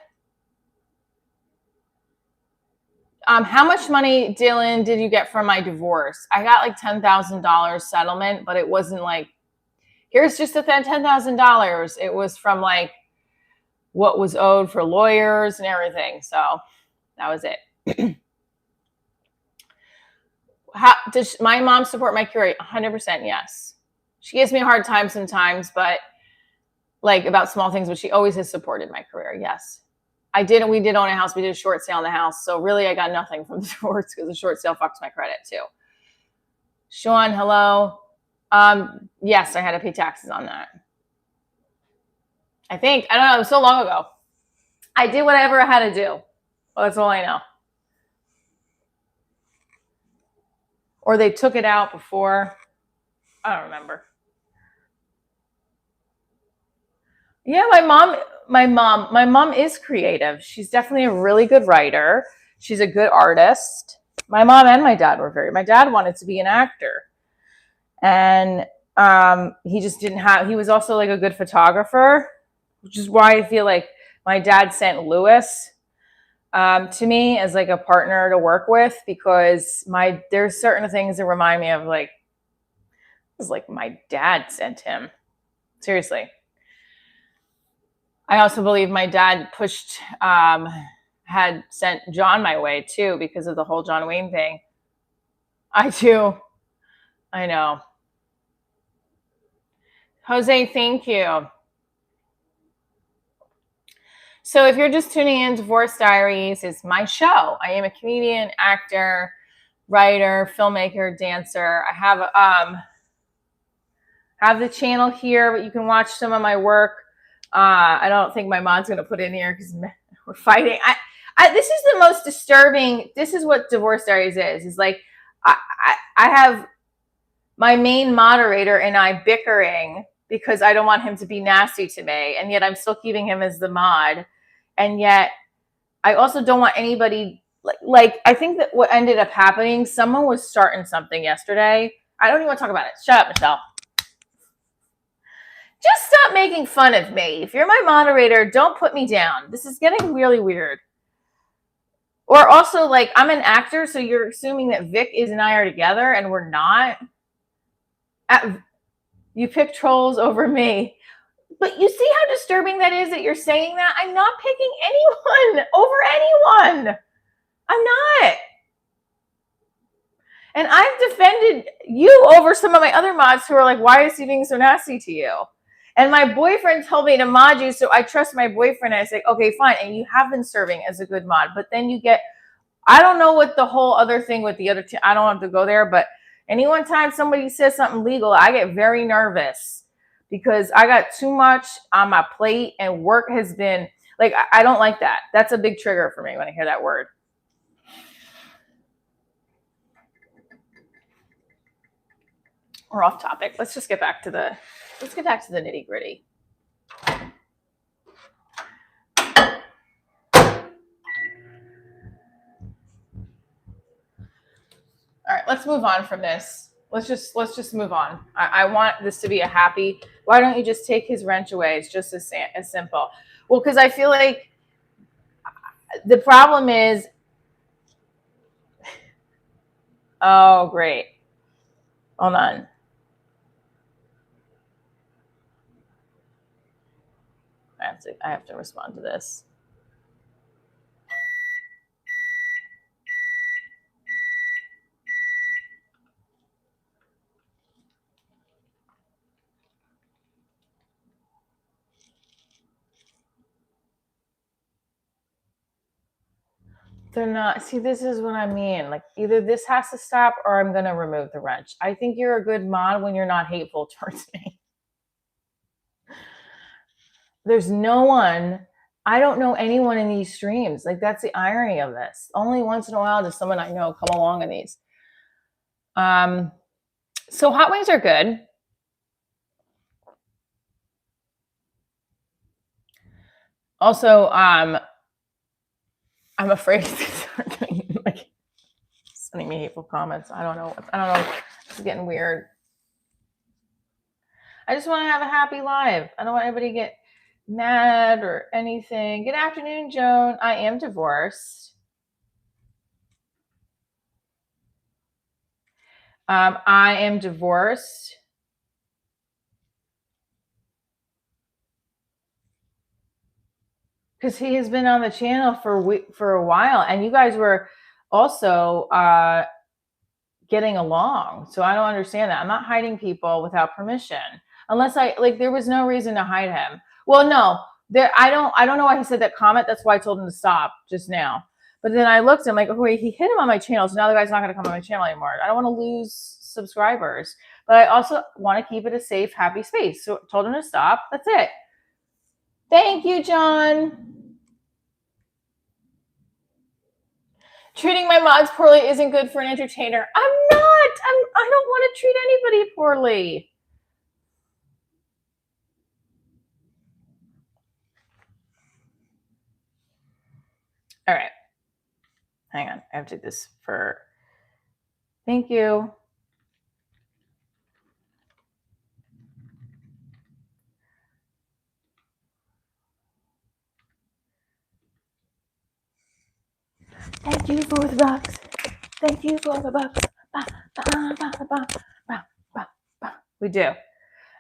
How much money, Dylan, did you get from my divorce? I got like $10,000 settlement, but it wasn't like, here's just $10,000. It was from like what was owed for lawyers and everything. So that was it. Does my mom support my career? 100% yes. She gives me a hard time sometimes, but like about small things, but she always has supported my career. Yes. We did own a house. We did a short sale on the house. So really I got nothing from the divorce because the short sale fucks my credit too. Sean, hello. Yes, I had to pay taxes on that. I think, I don't know, it was so long ago. I did whatever I had to do. Well, that's all I know. Or they took it out before. I don't remember. Yeah, my mom is creative. She's definitely a really good writer. She's a good artist. My mom and my dad my dad wanted to be an actor. And he just didn't he was also like a good photographer, which is why I feel like my dad sent Lewis to me as like a partner to work with, because there's certain things that remind me of like, it was like my dad sent him. Seriously. I also believe my dad had sent John my way too, because of the whole John Wayne thing. I do. I know. Jose, thank you. So if you're just tuning in, Divorce Diaries is my show. I am a comedian, actor, writer, filmmaker, dancer. I have the channel here, but you can watch some of my work. I don't think my mom's going to put in here because we're fighting. This is the most disturbing. This is what Divorce Diaries is like, I have my main moderator and I bickering because I don't want him to be nasty to me. And yet I'm still keeping him as the mod. And yet I also don't want anybody like I think that what ended up happening, someone was starting something yesterday. I don't even want to talk about it. Shut up, Michelle. Just stop making fun of me. If you're my moderator, don't put me down. This is getting really weird. Or also, like, I'm an actor, so you're assuming that Vic and I are together, and we're not. You pick trolls over me. But you see how disturbing that is that you're saying that? I'm not picking anyone over anyone. I'm not. And I've defended you over some of my other mods who are like, why is he being so nasty to you? And my boyfriend told me to mod you, so I trust my boyfriend. And I say, okay, fine. And you have been serving as a good mod. But then you get, I don't know what the whole other thing with the other two, I don't have to go there. But any one time somebody says something legal, I get very nervous because I got too much on my plate and work has been, like, I don't like that. That's a big trigger for me when I hear that word. We're off topic. Let's get back to the nitty gritty. All right, let's move on from this. Let's just move on. I want this to be a happy. Why don't you just take his wrench away? It's just as simple. Well, because I feel like the problem is. Oh, great. Hold on. I have to respond to this. They're not. See, this is what I mean. Like, either this has to stop or I'm going to remove the wrench. I think you're a good mod when you're not hateful towards me. There's no one. I don't know anyone in these streams. Like, that's the irony of this. Only once in a while does someone I know come along in these. So hot wings are good. Also, I'm afraid they start getting, like, sending me hateful comments. I don't know. It's getting weird. I just want to have a happy life. I don't want anybody to get mad or anything. Good afternoon, Joan. I am divorced. I am divorced. Because he has been on the channel for a while, and you guys were also getting along. So I don't understand that. I'm not hiding people without permission, unless there was no reason to hide him. Well, no, I don't know why he said that comment. That's why I told him to stop just now. But then I looked, I'm like, oh wait, he hit him on my channel, so now the guy's not going to come on my channel anymore. I don't want to lose subscribers, but I also want to keep it a safe, happy space. So I told him to stop. That's it. Thank you, John. Treating my mods poorly isn't good for an entertainer. I'm not. I don't want to treat anybody poorly. All right. Hang on. I have to do this for. Thank you. Thank you for the bucks. Thank you for the bucks. We do.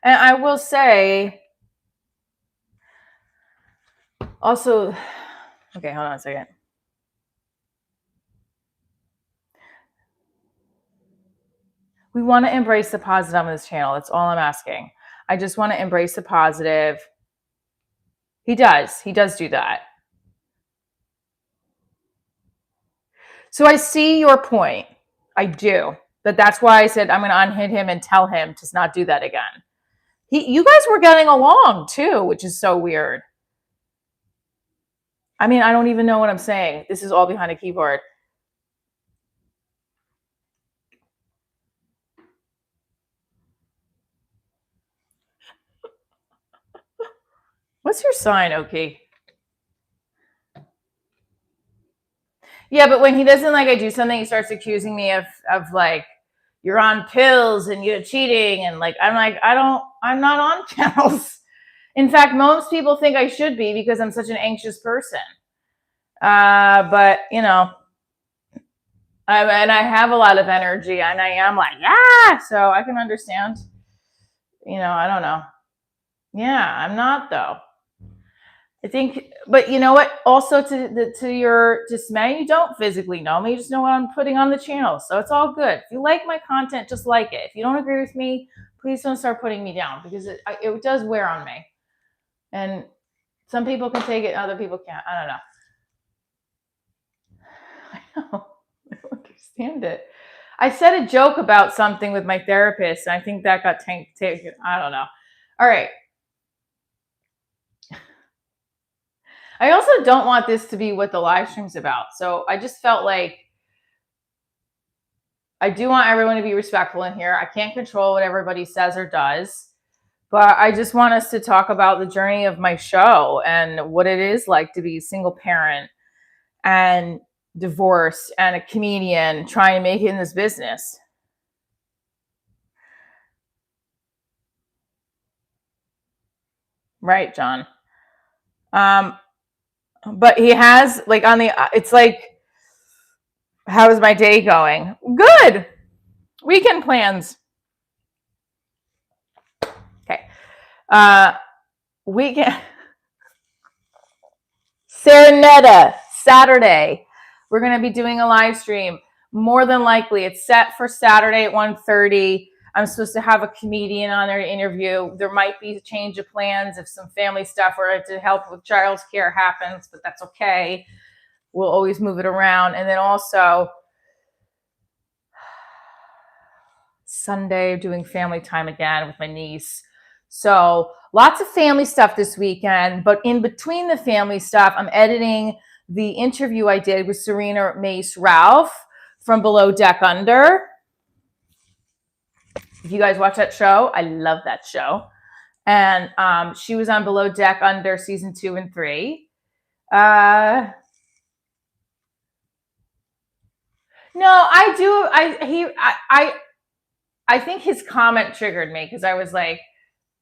And I will say, also, okay, hold on a second. We want to embrace the positive on this channel. That's all I'm asking. I just want to embrace the positive. He does do that. So I see your point. I do. But that's why I said I'm going to unhit him and tell him to not do that again. You guys were getting along too, which is so weird. I mean, I don't even know what I'm saying. This is all behind a keyboard. What's your sign, Oki? Yeah, but when he doesn't like I do something, he starts accusing me of like, you're on pills and you're cheating. And like, I'm not on pills. In fact, most people think I should be because I'm such an anxious person. But you know, and I have a lot of energy and I am like, yeah, so I can understand I don't know. Yeah, I'm not though. I think, but you know what? Also, to your dismay, you don't physically know me. You just know what I'm putting on the channel, so it's all good. If you like my content, just like it. If you don't agree with me, please don't start putting me down because it does wear on me. And some people can take it, other people can't. I don't know. I know. I don't understand it. I said a joke about something with my therapist, and I think that got taken. I don't know. All right. I also don't want this to be what the live stream's about. So I just felt like I do want everyone to be respectful in here. I can't control what everybody says or does, but I just want us to talk about the journey of my show and what it is like to be a single parent and divorced and a comedian trying to make it in this business. Right, John. But he has like it's like, how is my day going? Good. Weekend plans. Okay. Weekend. Serenetta, Saturday. We're going to be doing a live stream. More than likely, it's set for Saturday at 1:30. I'm supposed to have a comedian on there to interview. There might be a change of plans if some family stuff or to help with child's care happens, but that's okay. We'll always move it around. And then also Sunday, doing family time again with my niece. So lots of family stuff this weekend, but in between the family stuff, I'm editing the interview I did with Serena Mace Ralph from Below Deck Under. If you guys watch that show, I love that show. And she was on Below Deck Under season 2 and 3. No, I do. I think his comment triggered me because I was like,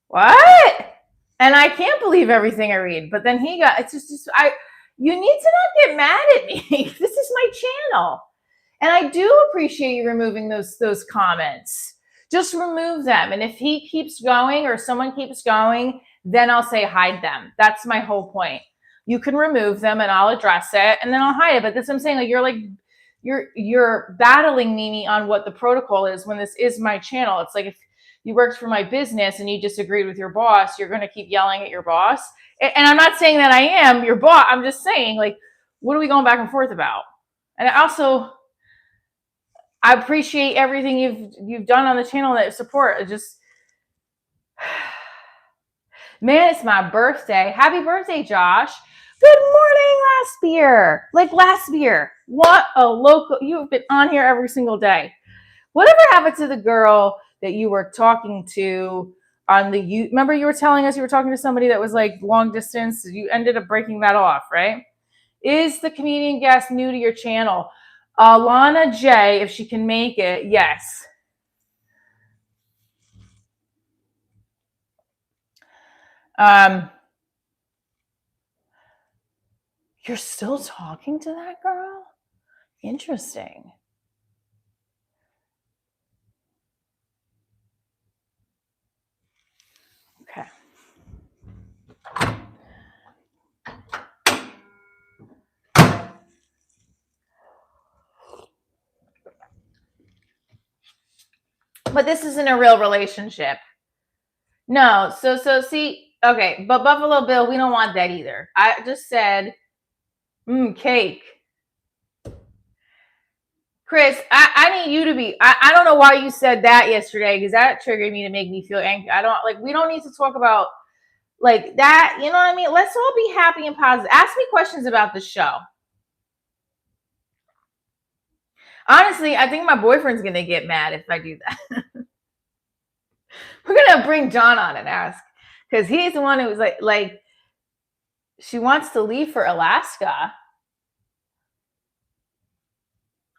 what? And I can't believe everything I read. But then it's just you need to not get mad at me. This is my channel. And I do appreciate you removing those comments. Just remove them. And if he keeps going or someone keeps going, then I'll say hide them. That's my whole point. You can remove them and I'll address it and then I'll hide it. But that's what I'm saying. Like you're battling me on what the protocol is when this is my channel. It's like if you worked for my business and you disagreed with your boss, you're going to keep yelling at your boss. And I'm not saying that I am your boss. I'm just saying, like, what are we going back and forth about? And also, I appreciate everything you've done on the channel that support. It just, man, it's my birthday. Happy birthday, Josh. Good morning, last beer. Like last beer. What a local. You've been on here every single day. Whatever happened to the girl that you were talking to on the remember you were telling us you were talking to somebody that was like long distance? You ended up breaking that off, right? Is the comedian guest new to your channel? Alana J, if she can make it, yes. You're still talking to that girl? Interesting. Okay. But this isn't a real relationship. No, so see, okay, but Buffalo Bill, we don't want that either. I just said, cake. Chris, I need you to be, I don't know why you said that yesterday, because that triggered me to make me feel angry. We don't need to talk about like that, you know what I mean? Let's all be happy and positive. Ask me questions about the show. Honestly, I think my boyfriend's going to get mad if I do that. We're going to bring John on and ask, because he's the one who was like, she wants to leave for Alaska.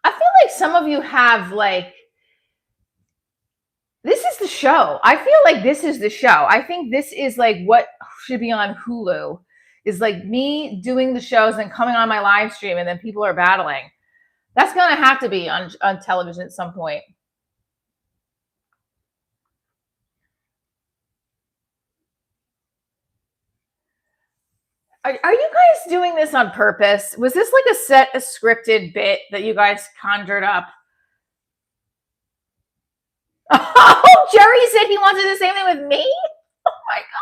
I feel like some of you have like, this is the show. I feel like this is the show. I think this is like what should be on Hulu, is like me doing the shows and coming on my live stream and then people are battling. That's going to have to be on television at some point. Are you guys doing this on purpose? Was this like a scripted bit that you guys conjured up? Oh, Jerry said he wanted the same thing with me? Oh my God.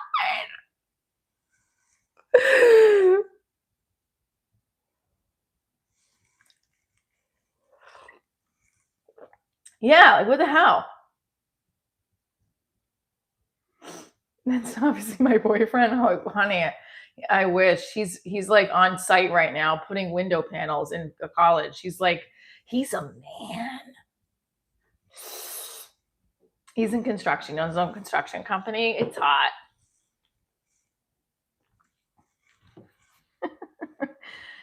Yeah, like what the hell? That's obviously my boyfriend. Oh, honey, I wish. He's like on site right now putting window panels in a college. He's a man. He's in construction, owns his own construction company. It's hot.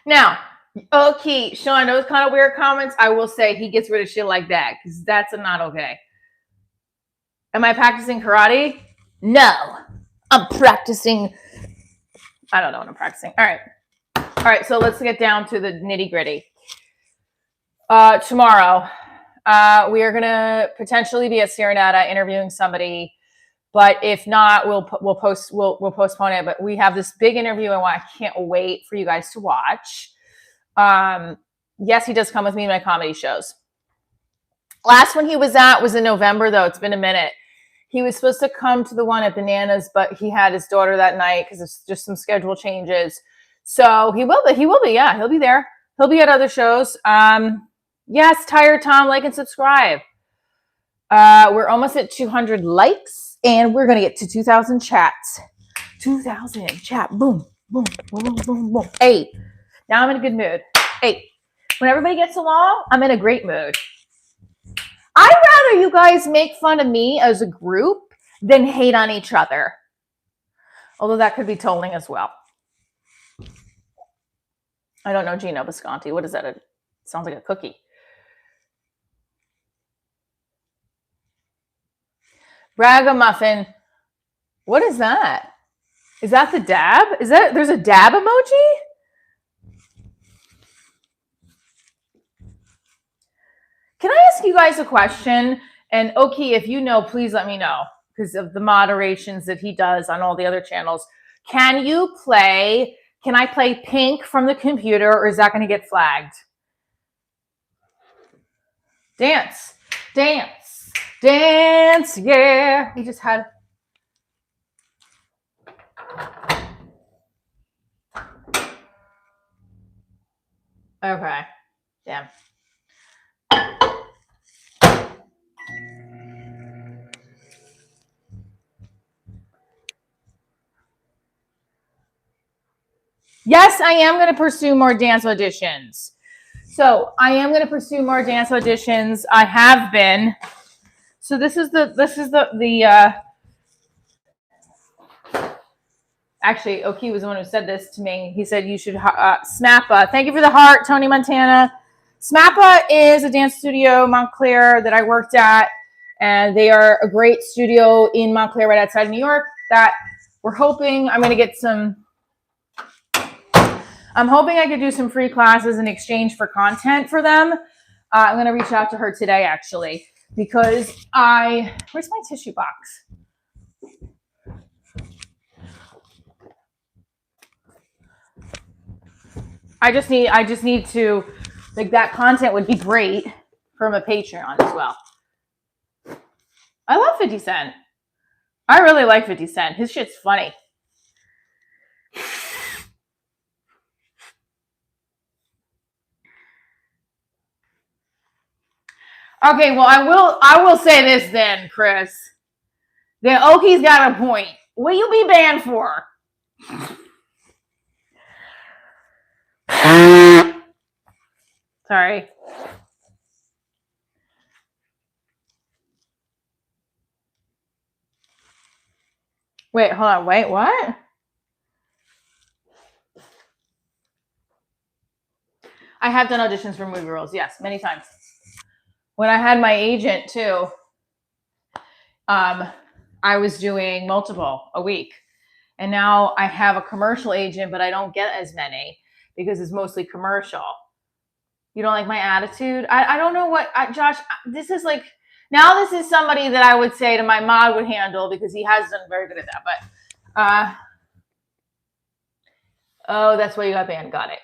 Now, okay, Sean, those kind of weird comments, I will say he gets rid of shit like that because that's not okay. Am I practicing karate? No. I'm practicing. I don't know what I'm practicing. All right, so let's get down to the nitty gritty. Tomorrow, we are gonna potentially be at Serenata interviewing somebody, but if not, we'll postpone it. But we have this big interview, and I can't wait for you guys to watch. Yes, he does come with me in my comedy shows. Last one he was at was in November, though. It's been a minute. He was supposed to come to the one at Bananas, but he had his daughter that night because it's just some schedule changes. So he will be. Yeah, he'll be there. He'll be at other shows. Yes, Tired Tom, like and subscribe. We're almost at 200 likes, and we're gonna get to 2,000 chats. 2,000 chat. Boom, boom, boom, boom, boom, boom. Hey, now I'm in a good mood. Hey, when everybody gets along, I'm in a great mood. I'd rather you guys make fun of me as a group than hate on each other. Although that could be trolling as well. I don't know Gino Visconti. What is that? It sounds like a cookie. Ragamuffin. What is that? Is that the dab? There's a dab emoji? Can I ask you guys a question? And Oki, if you know, please let me know because of the moderations that he does on all the other channels. Can I play Pink from the computer, or is that going to get flagged? Dance, dance, dance, yeah. He just had... Okay, damn. Yes, I am going to pursue more dance auditions. So I am going to pursue more dance auditions. I have been. So this is the actually, Oki was the one who said this to me. He said you should SMAPA. Thank you for the heart, Tony Montana. SMAPA is a dance studio Montclair that I worked at, and they are a great studio in Montclair, right outside of New York. That we're hoping I'm going to get some. I'm hoping I could do some free classes in exchange for content for them. I'm going to reach out to her today, actually, because where's my tissue box? I just need to, like, that content would be great from a Patreon as well. I love 50 Cent. I really like 50 Cent. His shit's funny. Okay, well, I will say this then, Chris. Then Oki's got a point. What you be banned for? Sorry. Wait, hold on. Wait, what? I have done auditions for movie roles. Yes, many times. When I had my agent too, I was doing multiple a week. And now I have a commercial agent, but I don't get as many because it's mostly commercial. You don't like my attitude? I don't know what, Josh, this is like, now this is somebody that I would say to my mod would handle because he has done very good at that. Oh, that's why you got banned. Got it.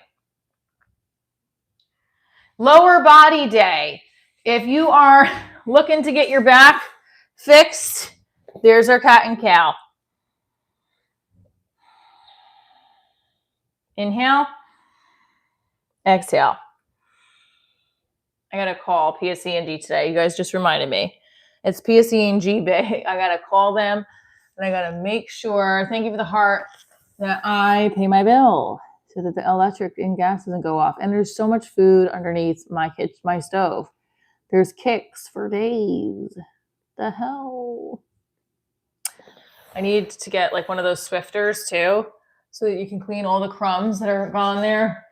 Lower body day. If you are looking to get your back fixed, there's our cat and cow. Inhale. Exhale. I got to call PSE&G today. You guys just reminded me. It's PSE&G Bay. I got to call them and I got to make sure, thank you for the heart, that I pay my bill so that the electric and gas doesn't go off. And there's so much food underneath my stove. There's kicks for days. The hell? I need to get like one of those Swifters too, so that you can clean all the crumbs that are gone there.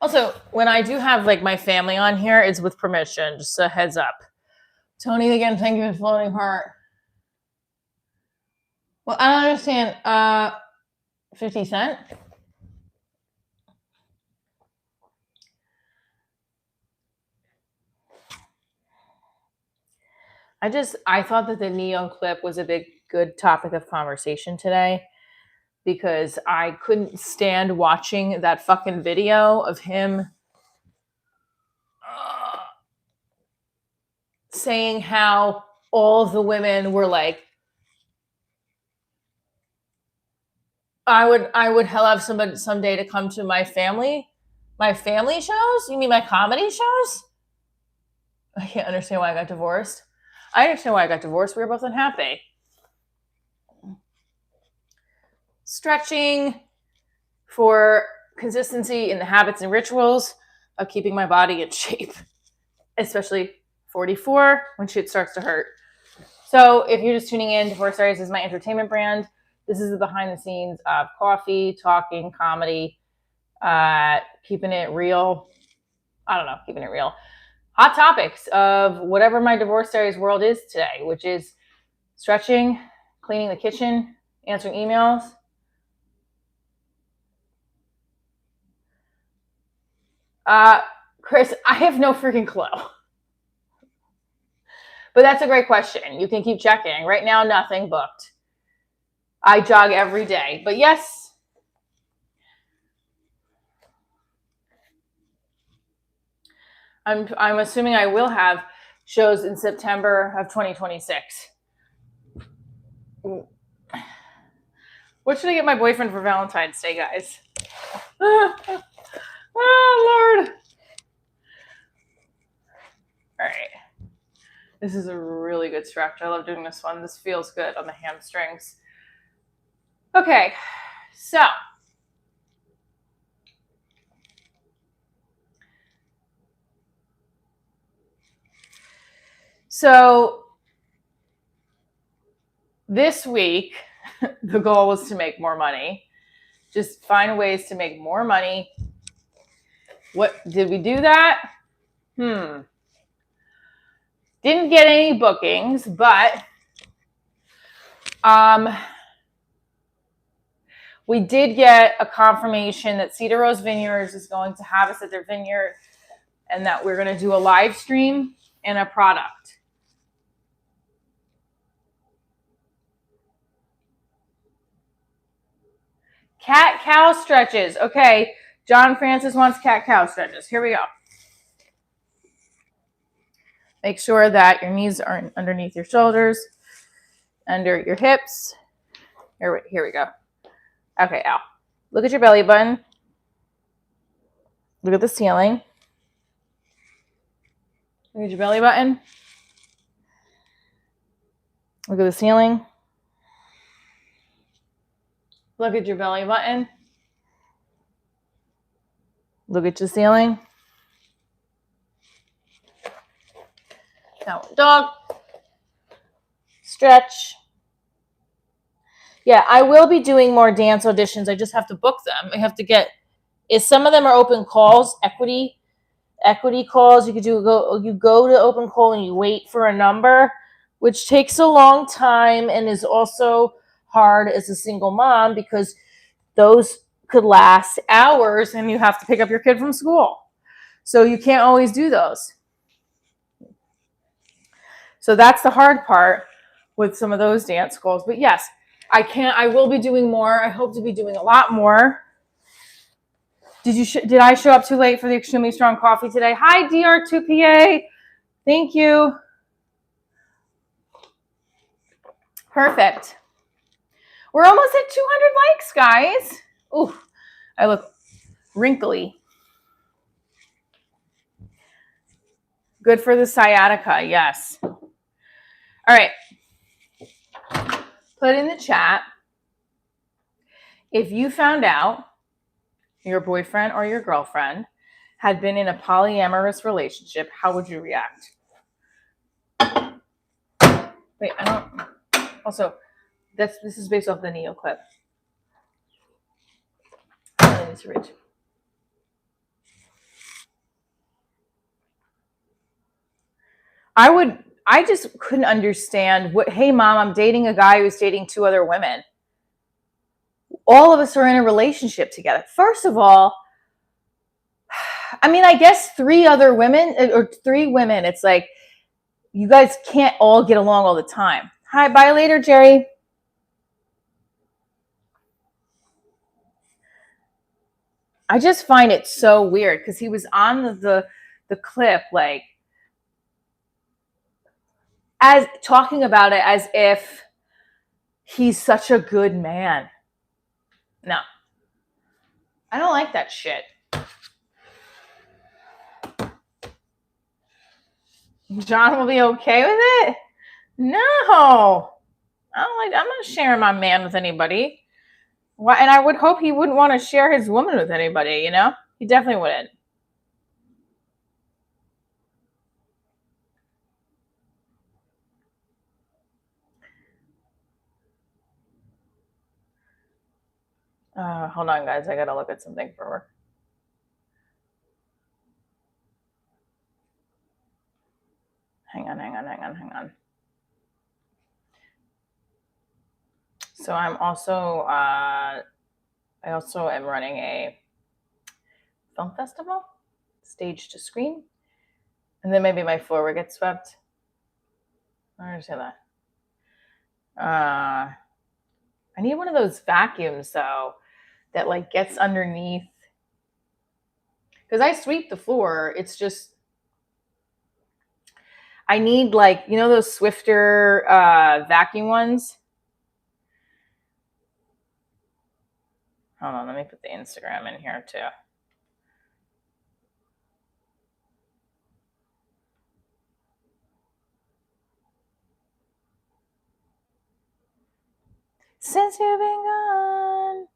Also, when I do have like my family on here, it's with permission, just a heads up. Tony, again, thank you for floating heart. Well, I don't understand. 50 Cent? I thought that the neon clip was a good topic of conversation today, because I couldn't stand watching that fucking video of him saying how all of the women were like, I would love somebody someday to come to my family shows. You mean my comedy shows? I can't understand why I got divorced. I understand why I got divorced. We were both unhappy. Stretching for consistency in the habits and rituals of keeping my body in shape, especially 44 when shit starts to hurt. So if you're just tuning in, Divorce Diaries is my entertainment brand. This is the behind the scenes of coffee, talking, comedy, keeping it real. I don't know, keeping it real. Hot topics of whatever my Divorce Diaries world is today, which is stretching, cleaning the kitchen, answering emails. Chris, I have no freaking clue. But that's a great question. You can keep checking. Right now, nothing booked. I jog every day. But yes, I'm assuming I will have shows in September of 2026. What should I get my boyfriend for Valentine's Day, guys? Oh, Lord. All right. This is a really good stretch. I love doing this one. This feels good on the hamstrings. Okay, so this week, the goal was to make more money. Just find ways to make more money. What did we do that? Didn't get any bookings, but we did get a confirmation that Cedar Rose Vineyards is going to have us at their vineyard, and that we're going to do a live stream and a product. Cat-cow stretches. Okay, John Francis wants cat-cow stretches. Here we go. Make sure that your knees are underneath your shoulders, under your hips. Here we go. Okay, ow. Look at your belly button. Look at the ceiling. Look at your belly button. Look at the ceiling. Look at your belly button. Look at your ceiling. Downward dog. Stretch. Yeah, I will be doing more dance auditions. I just have to book them. I have to get, some of them are open calls, equity calls. You go to open call and you wait for a number, which takes a long time and is also hard as a single mom, because those could last hours and you have to pick up your kid from school. So you can't always do those. So that's the hard part with some of those dance goals. But yes, I will be doing more. I hope to be doing a lot more. Did I show up too late for the extremely strong coffee today? Hi, DR2PA. Thank you. Perfect. We're almost at 200 likes, guys. Ooh, I look wrinkly. Good for the sciatica, yes. All right. Put in the chat if you found out your boyfriend or your girlfriend had been in a polyamorous relationship, how would you react? Wait, I don't. Also, this is based off the Neo clip. I just couldn't understand what, hey mom, I'm dating a guy who's dating 2 other women. All of us are in a relationship together. First of all, I mean, I guess 3 other women or 3 women, it's like, you guys can't all get along all the time. Hi, bye later, Jerry. I just find it so weird because he was on the clip, like, as talking about it as if he's such a good man. No, I don't like that shit. John will be okay with it? No, I'm not sharing my man with anybody. Why? And I would hope he wouldn't want to share his woman with anybody. You know, he definitely wouldn't. Hold on, guys. I gotta look at something for work. Hang on. So I'm also, I also am running a film festival, stage to screen, and then maybe my floor will get swept. I understand that. I need one of those vacuums though, that like gets underneath. Because I sweep the floor, it's just, I need like, you know those Swifter vacuum ones? Hold on, let me put the Instagram in here too. Since you've been gone.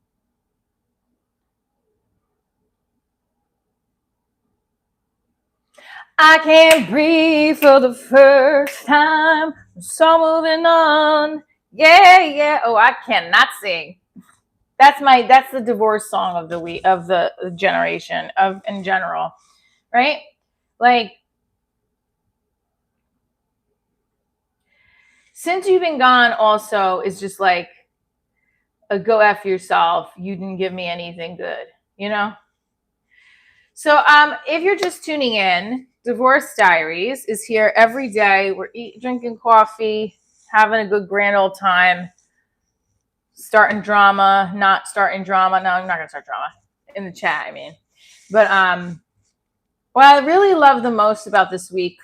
I can't breathe for the first time. So moving on. Yeah. Oh, I cannot sing. That's the divorce song of the week, of the generation, of in general, right? Like, since you've been gone also is just like a go F yourself. You didn't give me anything good, you know? So if you're just tuning in, Divorce Diaries is here every day. We're drinking coffee, having a good grand old time, starting drama, not starting drama. No, I'm not gonna start drama in the chat, I mean. But what I really love the most about this week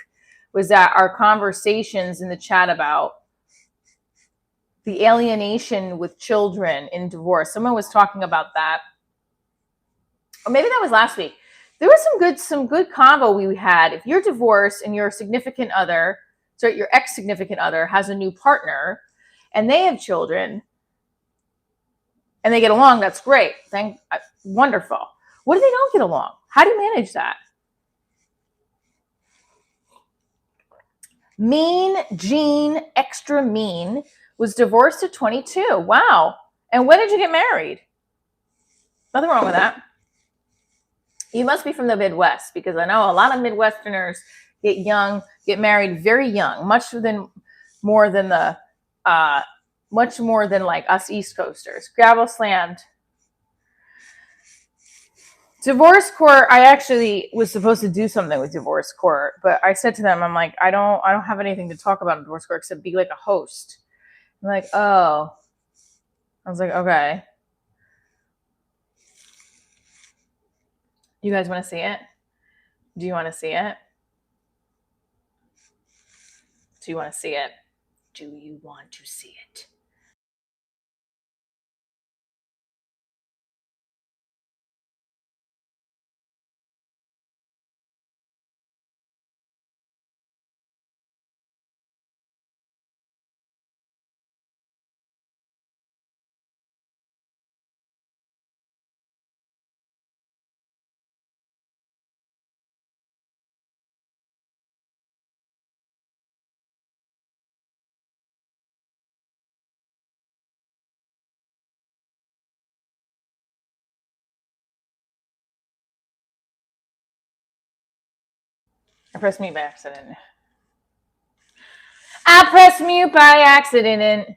was that our conversations in the chat about the alienation with children in divorce. Someone was talking about that. Or maybe that was last week. There was some good convo we had. If you're divorced and your significant other, your ex-significant other has a new partner and they have children and they get along, that's great. Wonderful. What if they don't get along? How do you manage that? Mean Jean, extra mean, was divorced at 22. Wow. And when did you get married? Nothing wrong with that. You must be from the Midwest, because I know a lot of Midwesterners get married very young, much more than like us East Coasters. Gavel slammed. Divorce court, I actually was supposed to do something with divorce court, but I said to them, I'm like, I don't have anything to talk about in divorce court except be like a host. I'm like, oh. I was like, okay. You guys want to see it? Do you want to see it? Do you want to see it? Do you want to see it? I pressed mute by accident.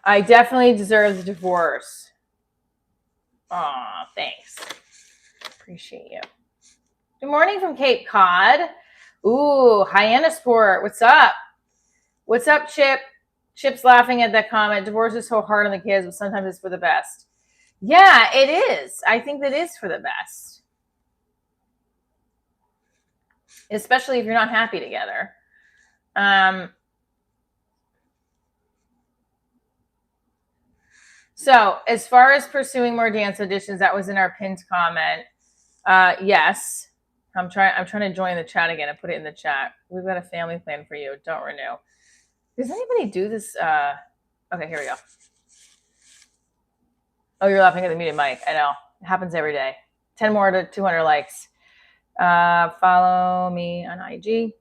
I definitely deserve the divorce. Aw, thanks. Appreciate you. Good morning from Cape Cod. Ooh, Hyena Sport. What's up? What's up, Chip? Chip's laughing at that comment. Divorce is so hard on the kids, but sometimes it's for the best. Yeah, it is. I think that is for the best. Especially if you're not happy together. So as far as pursuing more dance auditions, that was in our pinned comment. Yes. I'm trying to join the chat again and put it in the chat. We've got a family plan for you. Don't renew. Does anybody do this? Okay, here we go. Oh, you're laughing at the muted mic. I know. It happens every day. 10 more to 200 likes. Follow me on IG.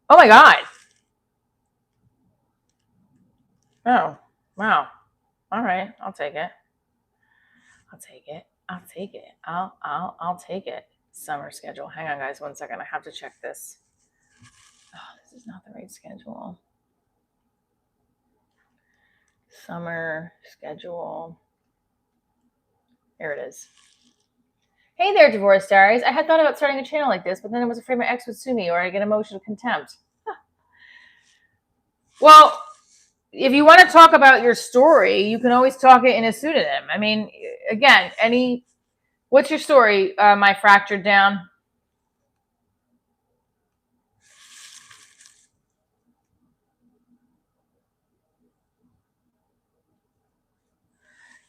Oh my God. Oh, wow. All right. I'll take it. I'll take it. Summer schedule. Hang on, guys. 1 second. I have to check this. Oh, this is not the right schedule. Summer schedule. Here it is. Hey there, Divorce Diaries. I had thought about starting a channel like this, but then I was afraid my ex would sue me or I'd get emotional contempt. Huh. Well, if you want to talk about your story, you can always talk it in a pseudonym. I mean, again, what's your story, my fractured down?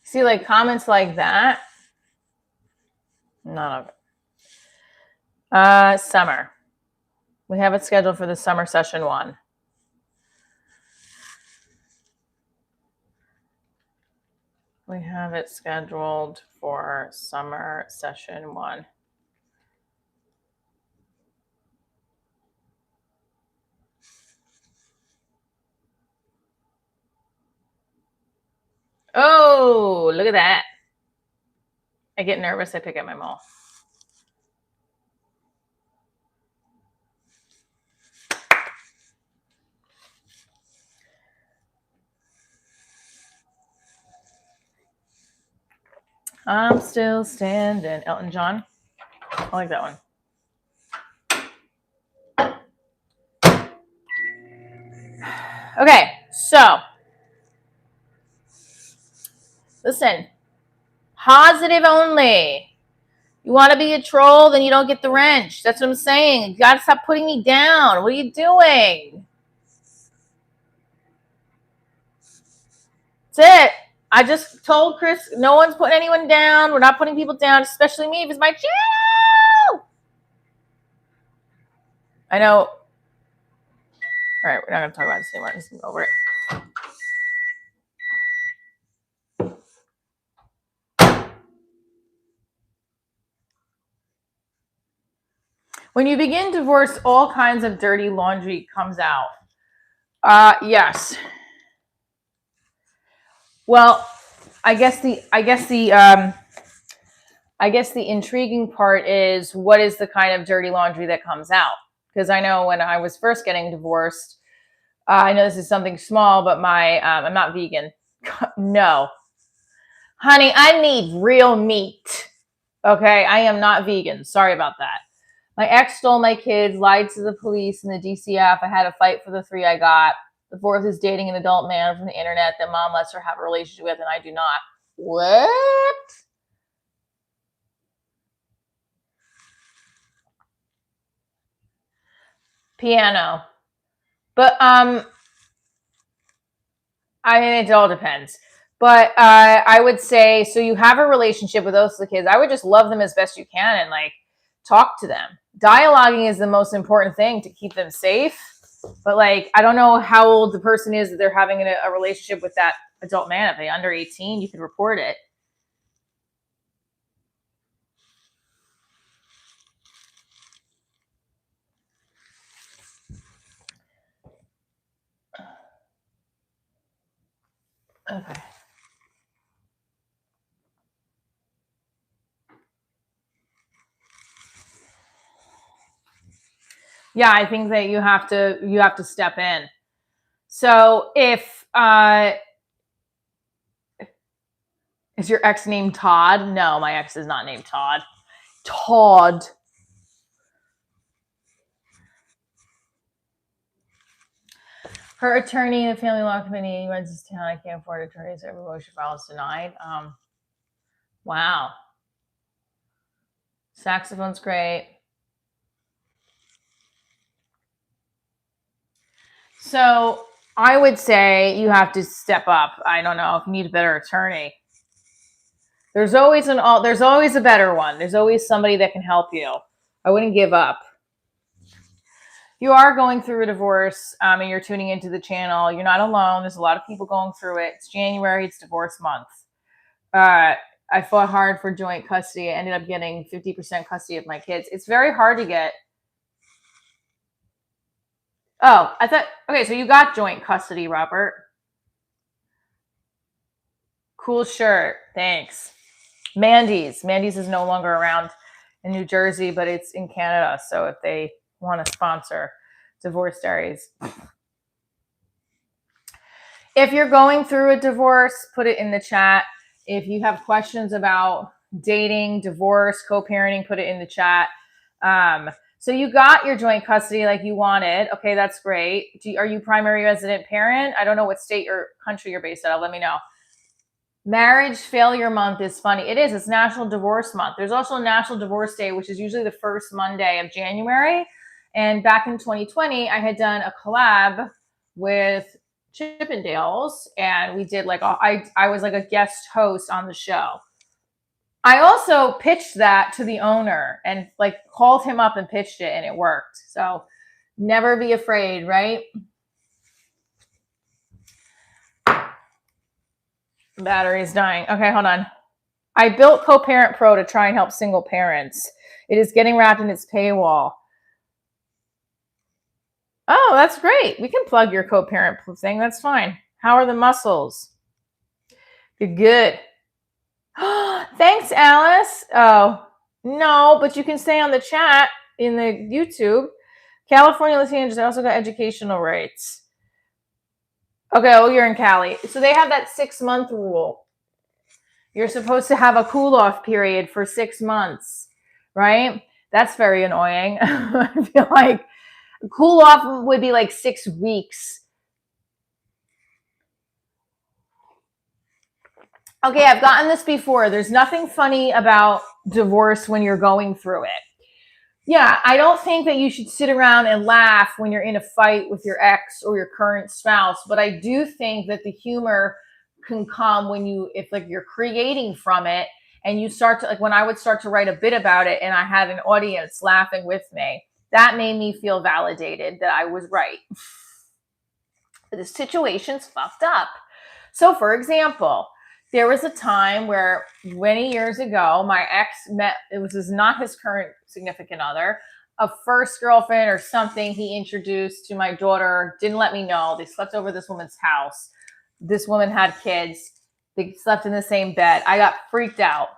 See, like comments like that. None of it. Summer. We have it scheduled for the summer session 1. We have it scheduled for summer session 1. Oh, look at that. I get nervous. I pick at my mole. I'm still standing. Elton John. I like that one. Okay, so listen. Positive only. You want to be a troll, then you don't get the wrench. That's what I'm saying. You got to stop putting me down. What are you doing? That's it. I just told Chris, no one's putting anyone down. We're not putting people down, especially me, if it's my channel. I know. All right, we're not going to talk about this anymore. Just over it. When you begin divorce, all kinds of dirty laundry comes out. Yes. Well, I guess the intriguing part is what is the kind of dirty laundry that comes out. because I know when I was first getting divorced, I know this is something small, but I'm not vegan. No, honey, I need real meat. Okay, I am not vegan. Sorry about that. My ex stole my kids, lied to the police and the DCF. I had to fight for the 3 I got. The fourth is dating an adult man from the internet that mom lets her have a relationship with, and I do not. What? Piano. But I mean, it all depends. But I would say, so you have a relationship with those kids. I would just love them as best you can and like talk to them. Dialoguing is the most important thing to keep them safe. But like, I don't know how old the person is that they're having a relationship with that adult man. If they're under 18, you can report it. Okay. Yeah, I think that you have to step in. So if is your ex named Todd? No, my ex is not named Todd. Todd. Her attorney in the family law committee runs this town. I can't afford attorneys. Every motion files denied. Wow. Saxophone's great. So I would say you have to step up. I don't know if you need a better attorney. There's always a better one. There's always somebody that can help you. I wouldn't give up. You are going through a divorce, and you're tuning into the channel. You're not alone. There's a lot of people going through it. It's January. It's divorce month. I fought hard for joint custody. I ended up getting 50% custody of my kids. It's very hard to get. Oh, I thought, okay, so you got joint custody, Robert. Cool shirt. Thanks. Mandy's is no longer around in New Jersey, but it's in Canada. So if they want to sponsor Divorce Diaries. If you're going through a divorce, put it in the chat. If you have questions about dating, divorce, co-parenting, put it in the chat. So you got your joint custody like you wanted. Okay, that's great. Are you primary resident parent? I don't know what state or country you're based out of. Let me know. Marriage Failure Month is funny. It is. It's National Divorce Month. There's also National Divorce Day, which is usually the first Monday of January. And back in 2020, I had done a collab with Chippendales, and we did like I was like a guest host on the show. I also pitched that to the owner and like called him up and pitched it, and it worked. So never be afraid, right? Battery's dying. Okay, hold on. I built Co-Parent Pro to try and help single parents. It is getting wrapped in its paywall. Oh, that's great. We can plug your Co-Parent thing. That's fine. How are the muscles? You're good. Thanks, Alice. Oh, no, but you can stay on the chat in the YouTube. California Latinos also got educational rights. Okay, oh, you're in Cali. So they have that 6-month rule. You're supposed to have a cool-off period for 6 months, right? That's very annoying. I feel like cool-off would be like 6 weeks. Okay, I've gotten this before. There's nothing funny about divorce when you're going through it. Yeah, I don't think that you should sit around and laugh when you're in a fight with your ex or your current spouse, but I do think that the humor can come if like you're creating from it and you start to, like when I would start to write a bit about it and I had an audience laughing with me, that made me feel validated that I was right. The situation's fucked up. So for example, there was a time where many years ago, my ex this is not his current significant other, a first girlfriend or something he introduced to my daughter, didn't let me know. They slept over this woman's house. This woman had kids. They slept in the same bed. I got freaked out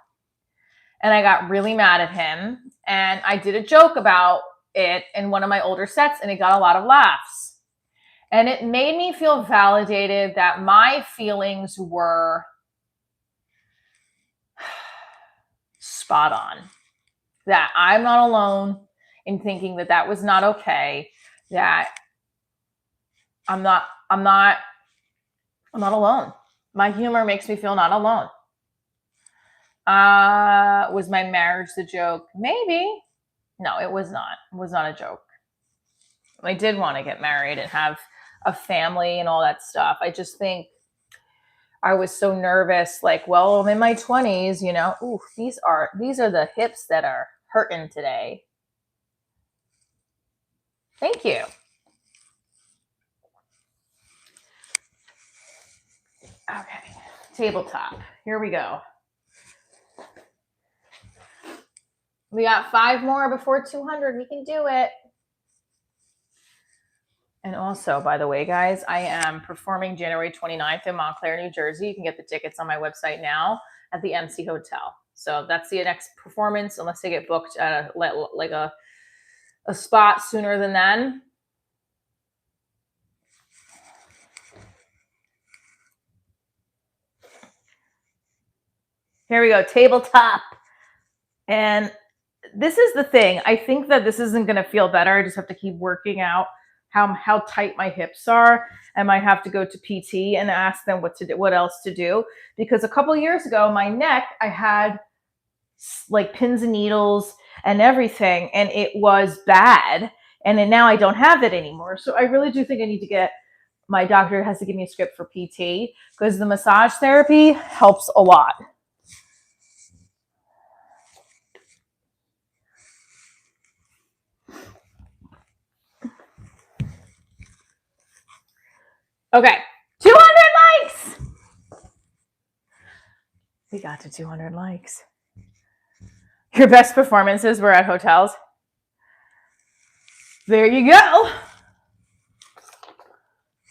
and I got really mad at him. And I did a joke about it in one of my older sets and it got a lot of laughs. And it made me feel validated that my feelings were spot on, that I'm not alone in thinking that that was not okay, that I'm not alone. My humor makes me feel not alone. Was my marriage the joke? Maybe. No, it was not. It was not a joke. I did want to get married and have a family and all that stuff. I just think I was so nervous, like, well, I'm in my 20s, you know. Ooh, these are the hips that are hurting today. Thank you. Okay, tabletop. Here we go. We got 5 more before 200. We can do it. And also, by the way, guys, I am performing January 29th in Montclair, New Jersey. You can get the tickets on my website now at the MC Hotel. So that's the next performance, unless they get booked at a spot sooner than then. Here we go, tabletop. And this is the thing. I think that this isn't going to feel better. I just have to keep working out how tight my hips are. I might have to go to PT and ask them what else to do. Because a couple of years ago, my neck, I had like pins and needles and everything, and it was bad. And then now I don't have it anymore. So I really do think I need to get, my doctor has to give me a script for PT, because the massage therapy helps a lot. Okay, 200 likes. We got to 200 likes. Your best performances were at hotels. There you go.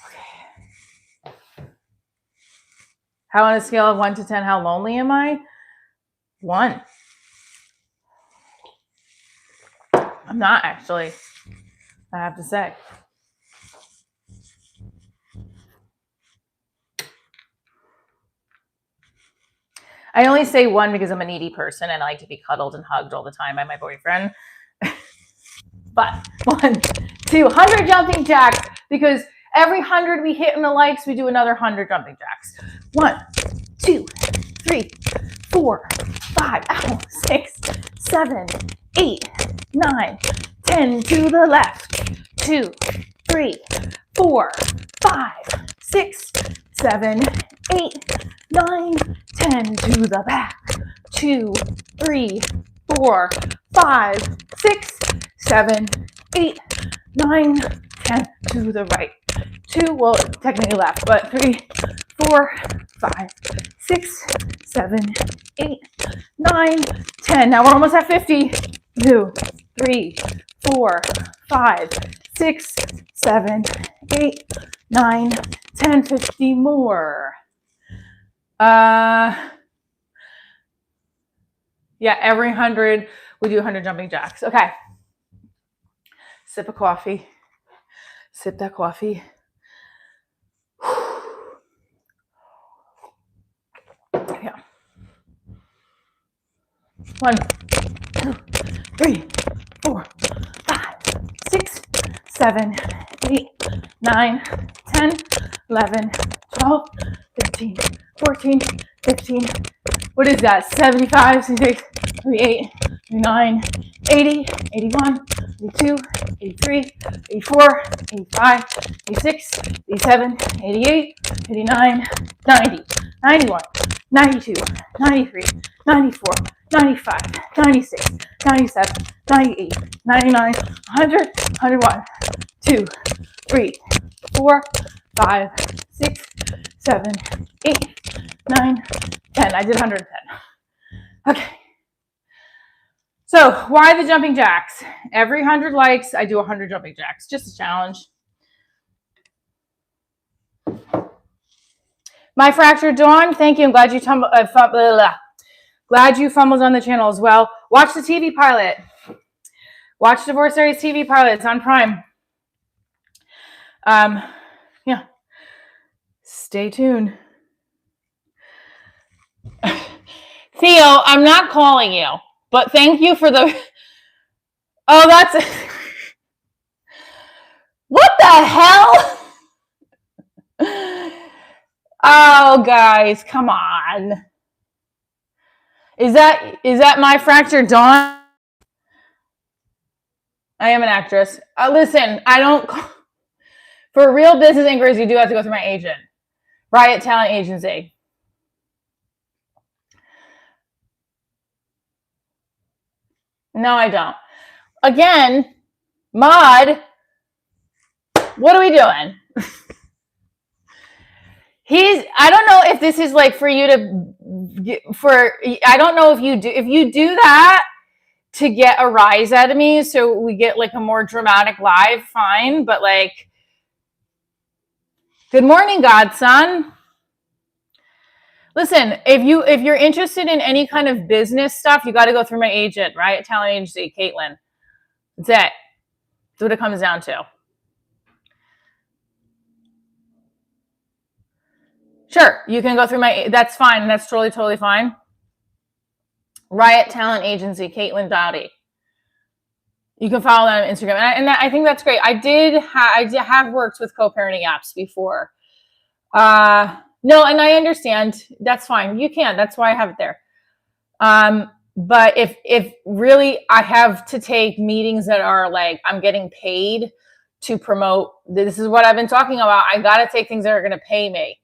Okay. How on a scale of 1 to 10, how lonely am I? 1. I'm not, actually, I have to say. I only say 1 because I'm a needy person and I like to be cuddled and hugged all the time by my boyfriend. But 1, 2, 100 jumping jacks, because every 100 we hit in the likes, we do another 100 jumping jacks. 1, 2, 3, 4, 5, 6, 7, 8, 9, 10 to the left. 2, 3, 4, 5, 6, 7, 8, 9, 10 to the back. 2, 3, 4, 5, 6, 7, 8, 9, 10 to the right. 2, well, technically left, but 3, 4, 5, 6, 7, 8, 9, 10. Now we're almost at 50. 2, 3, 4, 5, 6, 7, 8, 9, 10, 50 more. Yeah, every 100, we do 100 jumping jacks. Okay. Sip of coffee. Sip that coffee. Yeah. 1, 2, 3, 4, 5, 6, 7, 8, 9, 10, 11, 12, 13, 14, 15. What is that? 75, 76, 78, 79, 80, 81, 82, 83, 84, 85, 86, 87, 88, 89, 90, 91, 92, 93, 94, 95, 96, 97, 98, 99, 100, 101, 2, 3, 4, 5, 6, 7, 8, 9, 10. I did 110. Okay. So why the jumping jacks? Every 100 likes, I do 100 jumping jacks. Just a challenge. My fractured Dawn, thank you. I'm glad you glad you fumbled on the channel as well. Watch the TV pilot. Watch Divorce Diaries TV pilot. It's on Prime. Yeah. Stay tuned. Theo, I'm not calling you, but thank you for the. Oh, that's. What the hell? Oh, guys, come on. Is that my fractured dawn? I am an actress. Listen, I don't. For real business inquiries, you do have to go through my agent, Riot Talent Agency. No, I don't. Again, Mod, what are we doing? I don't know if this is like for you to, I don't know if you do that to get a rise out of me so we get like a more dramatic live, fine, but like, good morning, godson. Listen, if you're interested in any kind of business stuff, you got to go through my agent, right? Talent agency, Caitlin. That's it. That's what it comes down to. Sure, you can go through that's fine. That's totally fine. Riot Talent Agency, Caitlin Dowdy. You can follow that on Instagram. And I think that's great. I have worked with co-parenting apps before. No, and I understand. That's fine. You can. That's why I have it there. But if really I have to take meetings that are like I'm getting paid to promote, this is what I've been talking about. I got to take things that are going to pay me.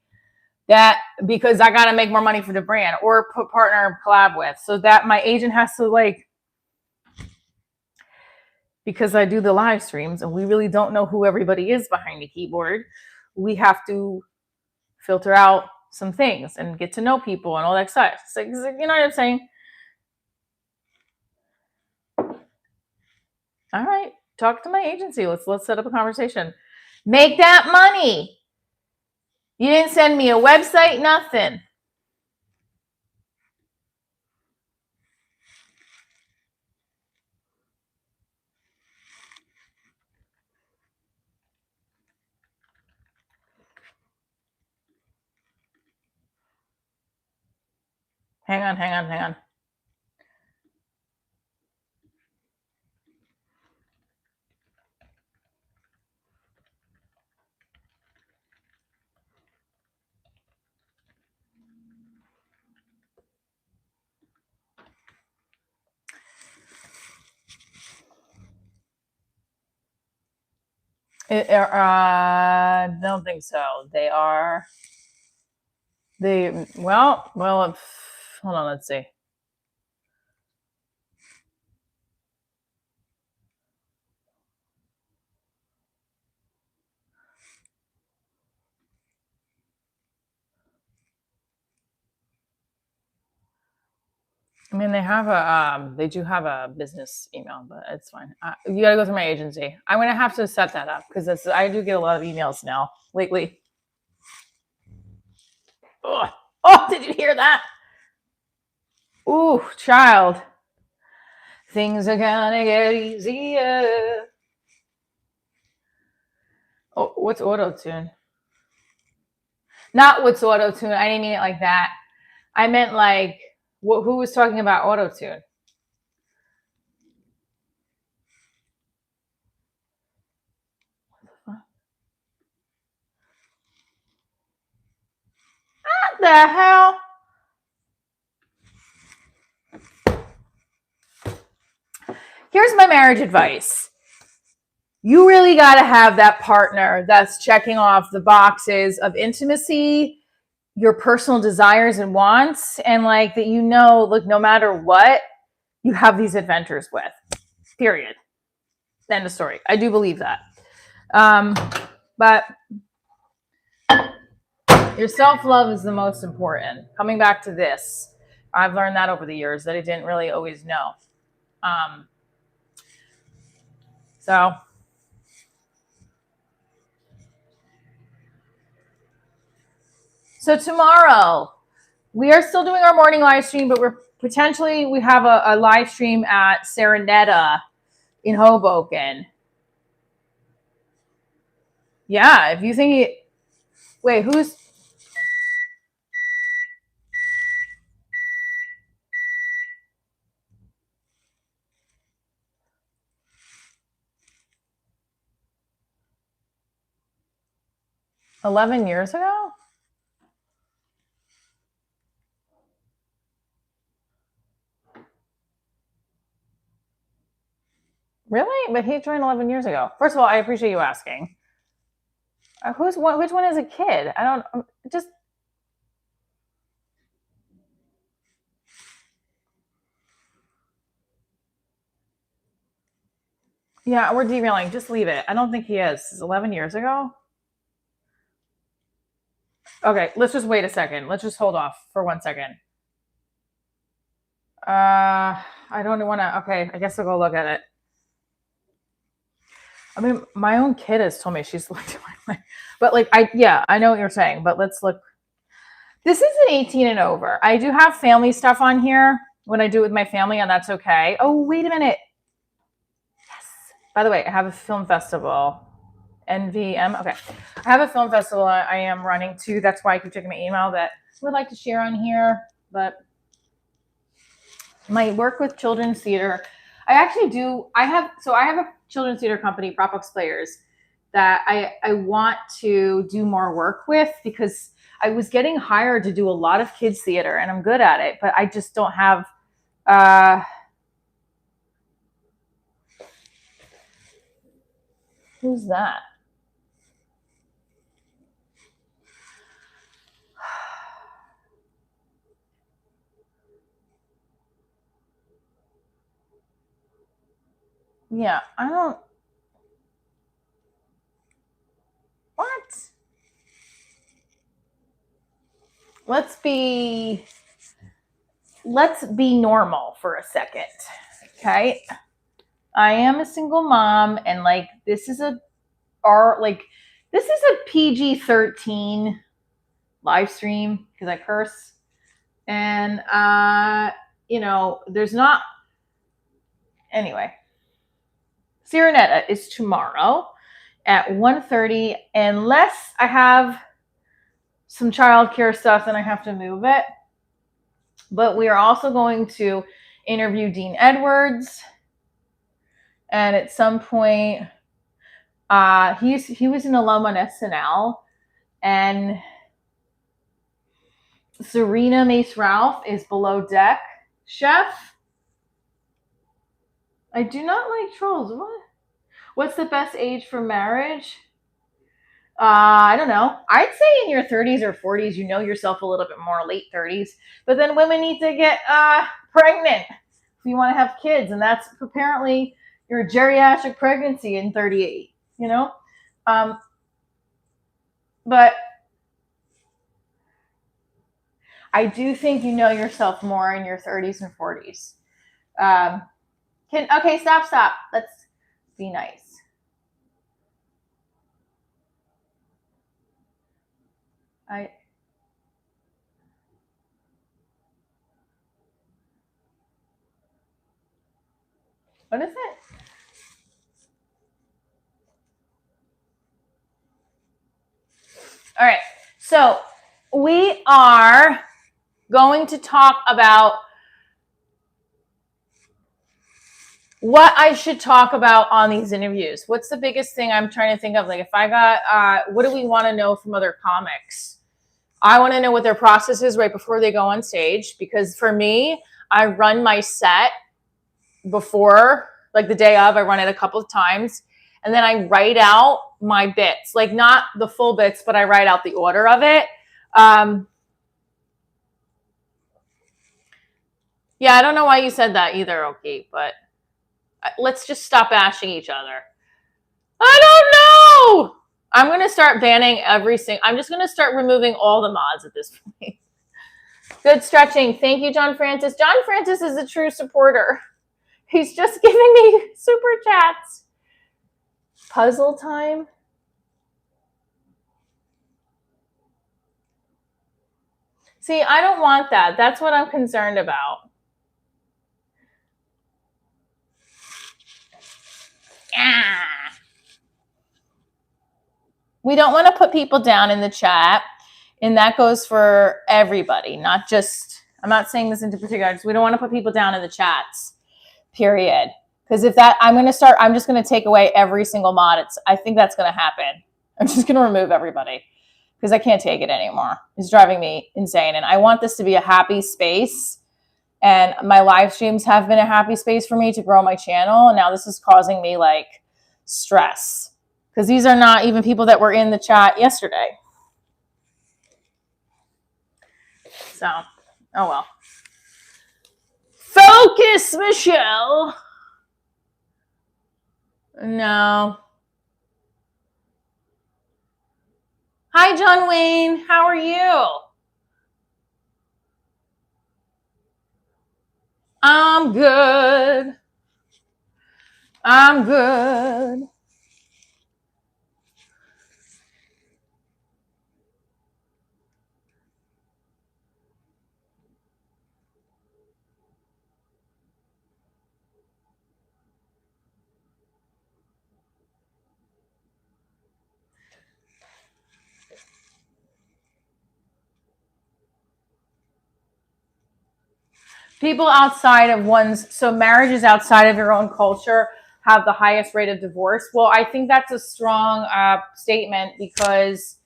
That because I got to make more money for the brand or put partner collab with. So that my agent has to like, because I do the live streams and we really don't know who everybody is behind the keyboard. We have to filter out some things and get to know people and all that stuff. So, you know what I'm saying? All right, talk to my agency. Let's set up a conversation. Make that money. You didn't send me a website, nothing. Hang on. I don't think so. Well, hold on, let's see. I mean, they do have a business email, but it's fine. You got to go through my agency. I'm going to have to set that up because I do get a lot of emails now lately. Ugh. Oh, did you hear that? Ooh, child. Things are going to get easier. Oh, what's auto-tune? Not what's auto-tune. I didn't mean it like that. I meant like, who was talking about auto-tune? What the hell? Here's my marriage advice. You really got to have that partner that's checking off the boxes of intimacy, your personal desires and wants, and like that, look, no matter what, you have these adventures with. Period. End of story. I do believe that. But your self-love is the most important. Coming back to this, I've learned that over the years that I didn't really always know. So tomorrow, we are still doing our morning live stream, but we have a live stream at Serenetta in Hoboken. Yeah, if you think he, wait, who's 11 years ago? Really? But he joined 11 years ago. First of all, I appreciate you asking. Which one is a kid? I don't, just, yeah, we're derailing. Just leave it. I don't think he is. It's 11 years ago. Okay, let's just wait a second. Let's just hold off for 1 second. I don't want to. Okay, I guess I'll go look at it. I mean, my own kid has told me she's looked at my, but like, I know what you're saying, but let's look. This is an 18 and over. I do have family stuff on here when I do it with my family, and that's okay. Oh, wait a minute. Yes. By the way, I have a film festival. NVM. Okay. I have a film festival I am running too. That's why I keep checking my email that I would like to share on here. But my work with children's theater, I actually do. I have a children's theater company, Propbox Players, that I want to do more work with because I was getting hired to do a lot of kids theater and I'm good at it, but I just don't have who's that? Yeah, I don't. What? Let's be normal for a second. Okay. I am a single mom and like this is a PG-13 live stream because I curse. And there's not anyway. Serenetta is tomorrow at 1:30 unless I have some childcare stuff and I have to move it. But we are also going to interview Dean Edwards. And at some point, he was an alum on SNL. And Serena Mace Ralph is below deck chef. I do not like trolls. What? What's the best age for marriage? I don't know. I'd say in your 30s or 40s, you know yourself a little bit more, late 30s. But then women need to get pregnant if you want to have kids. And that's apparently your geriatric pregnancy in 38, But I do think you know yourself more in your 30s and 40s. Okay, stop. Let's be nice. What is it? All right. So we are going to talk about what I should talk about on these interviews. What's the biggest thing I'm trying to think of? Like if I got, what do we want to know from other comics? I want to know what their process is right before they go on stage. Because for me, I run my set before, like the day of, I run it a couple of times. And then I write out my bits, like not the full bits, but I write out the order of it. Yeah, I don't know why you said that either, okay, but let's just stop bashing each other. I don't know. I'm going to start banning I'm just going to start removing all the mods at this point. Good stretching. Thank you, John Francis. John Francis is a true supporter. He's just giving me super chats. Puzzle time. See, I don't want that. That's what I'm concerned about. We don't want to put people down in the chat. And that goes for everybody, not just, I'm not saying this into particular, we don't want to put people down in the chats, period. Because if that, I'm just going to take away every single mod. I think that's going to happen. I'm just going to remove everybody because I can't take it anymore. It's driving me insane. And I want this to be a happy space. And my live streams have been a happy space for me to grow my channel. And now this is causing me like stress because these are not even people that were in the chat yesterday. So, oh well. Focus, Michelle. No. Hi, John Wayne. How are you? I'm good. I'm good. People outside of so marriages outside of your own culture have the highest rate of divorce. Well, I think that's a strong statement because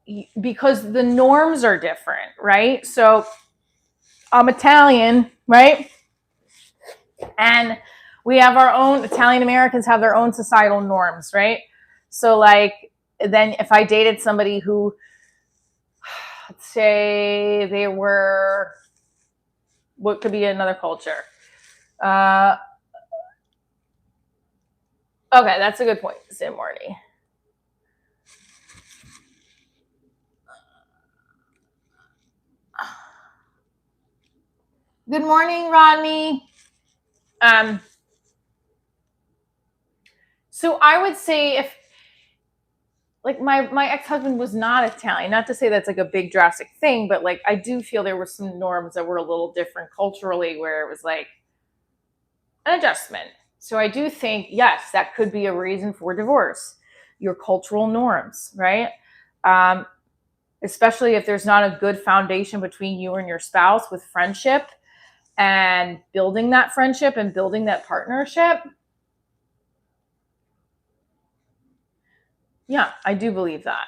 the norms are different, right? So I'm Italian, right? And we have our own, Italian Americans have their own societal norms, right? So like, then if I dated somebody who, let's say they were, what could be another culture? Okay, that's a good point, Sim Morty. Good morning, Rodney. So I would say if, like my ex-husband was not Italian, not to say that's like a big drastic thing, but like I do feel there were some norms that were a little different culturally where it was like an adjustment. So I do think, yes, that could be a reason for divorce, your cultural norms, right? Especially if there's not a good foundation between you and your spouse with friendship and building that friendship and building that partnership. Yeah, I do believe that.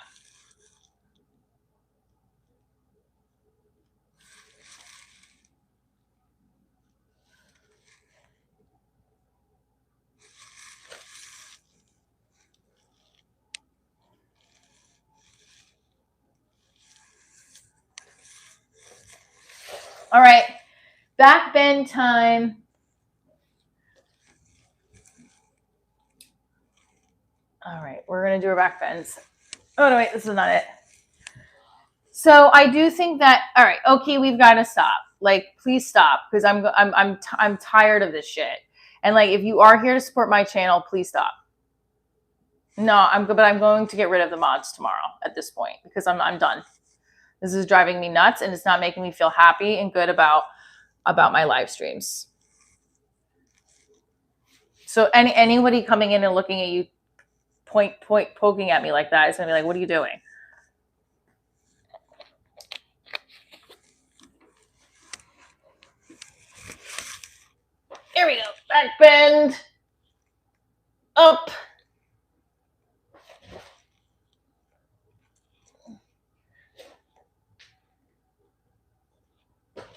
All right, back bend time. All right, we're going to do our back bends. Oh, no, wait, this is not it. So I do think that, all right, okay, we've got to stop. Like, please stop because I'm tired of this shit. And like, if you are here to support my channel, please stop. No, I'm good, but I'm going to get rid of the mods tomorrow at this point because I'm done. This is driving me nuts and it's not making me feel happy and good about my live streams. So anybody coming in and looking at you, poking at me like that is gonna be like, what are you doing? Here we go. Back bend. Up.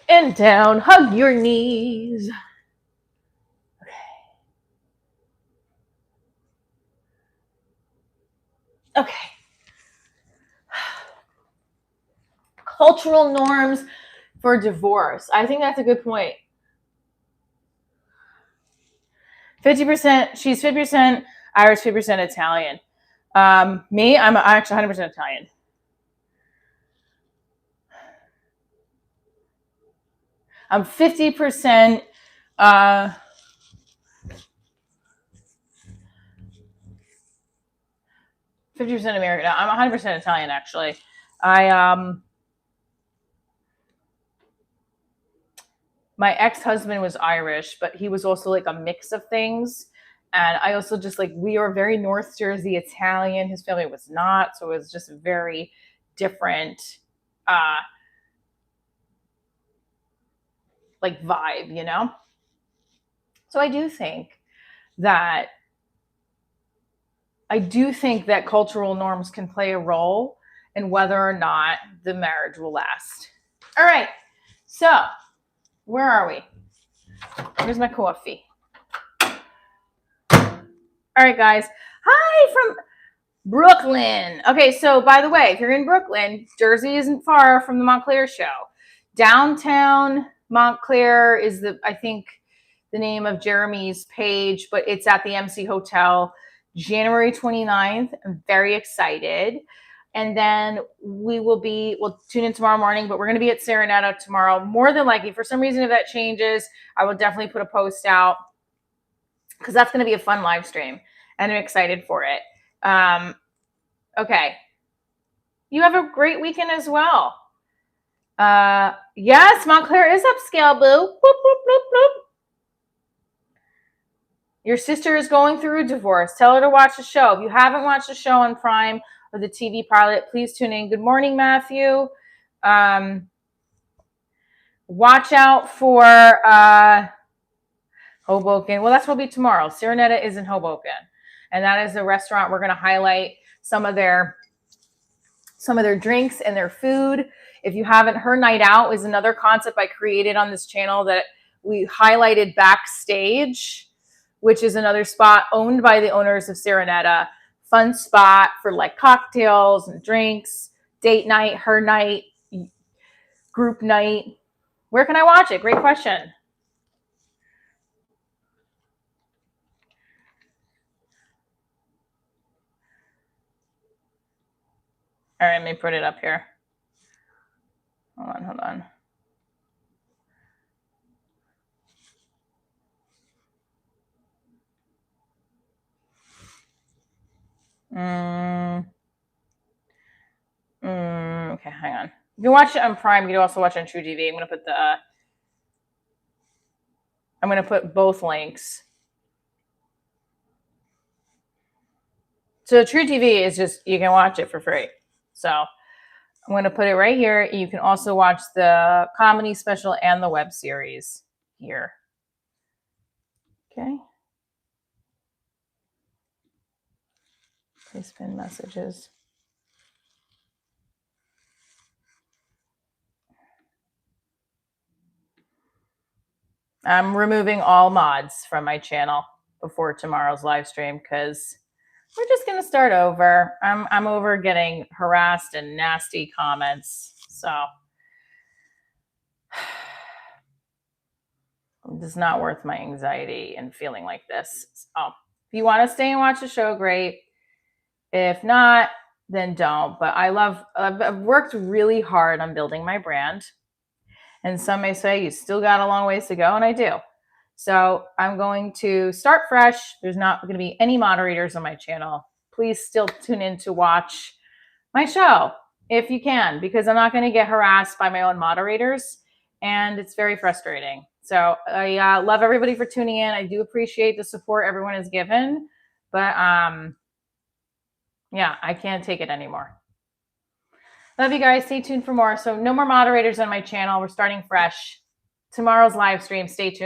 And down. Hug your knees. Okay. Cultural norms for divorce. I think that's a good point. 50%, she's 50% Irish, 50% Italian. Me, I'm actually 100% Italian. I'm 50% 50% American. No, I'm 100% Italian, actually. My ex-husband was Irish, but he was also like a mix of things. And I also just like, we are very North Jersey Italian. His family was not. So it was just very different, like vibe, you know? So I do think that cultural norms can play a role in whether or not the marriage will last. All right. So where are we? Where's my coffee? All right, guys. Hi from Brooklyn. Okay, so by the way, if you're in Brooklyn, Jersey isn't far from the Montclair show. Downtown Montclair is I think the name of Jeremy's page, but it's at the MC Hotel, January 29th. I'm very excited. And then we'll tune in tomorrow morning, but we're going to be at Serenetta tomorrow. More than likely, for some reason, if that changes, I will definitely put a post out because that's going to be a fun live stream and I'm excited for it. Okay. You have a great weekend as well. Yes, Montclair is upscale, boo. Boop, boop, boop, boop. Your sister is going through a divorce. Tell her to watch the show. If you haven't watched the show on Prime or the TV pilot, please tune in. Good morning, Matthew. Watch out for Hoboken. Well, that's what will be tomorrow. Serenetta is in Hoboken. And that is a restaurant. We're going to highlight some of their drinks and their food. If you haven't, Her Night Out is another concept I created on this channel that we highlighted backstage, which is another spot owned by the owners of Serenetta. Fun spot for like cocktails and drinks, date night, her night, group night. Where can I watch it? Great question. All right, let me put it up here. Hold on. Okay, hang on. You can watch it on Prime. You can also watch it on True TV. I'm gonna put both links. So True TV is just, you can watch it for free. So I'm going to put it right here. You can also watch the comedy special and the web series here. Okay. Please pin messages. I'm removing all mods from my channel before tomorrow's live stream because we're just going to start over. I'm over getting harassed and nasty comments. So it's not worth my anxiety and feeling like this. So if you want to stay and watch the show, great. If not, then don't. But I've worked really hard on building my brand. And some may say you still got a long ways to go, and I do. So I'm going to start fresh. There's not going to be any moderators on my channel. Please still tune in to watch my show if you can, because I'm not going to get harassed by my own moderators, and it's very frustrating. So I love everybody for tuning in. I do appreciate the support everyone has given, but yeah, I can't take it anymore. Love you guys. Stay tuned for more. So no more moderators on my channel. We're starting fresh. Tomorrow's live stream. Stay tuned.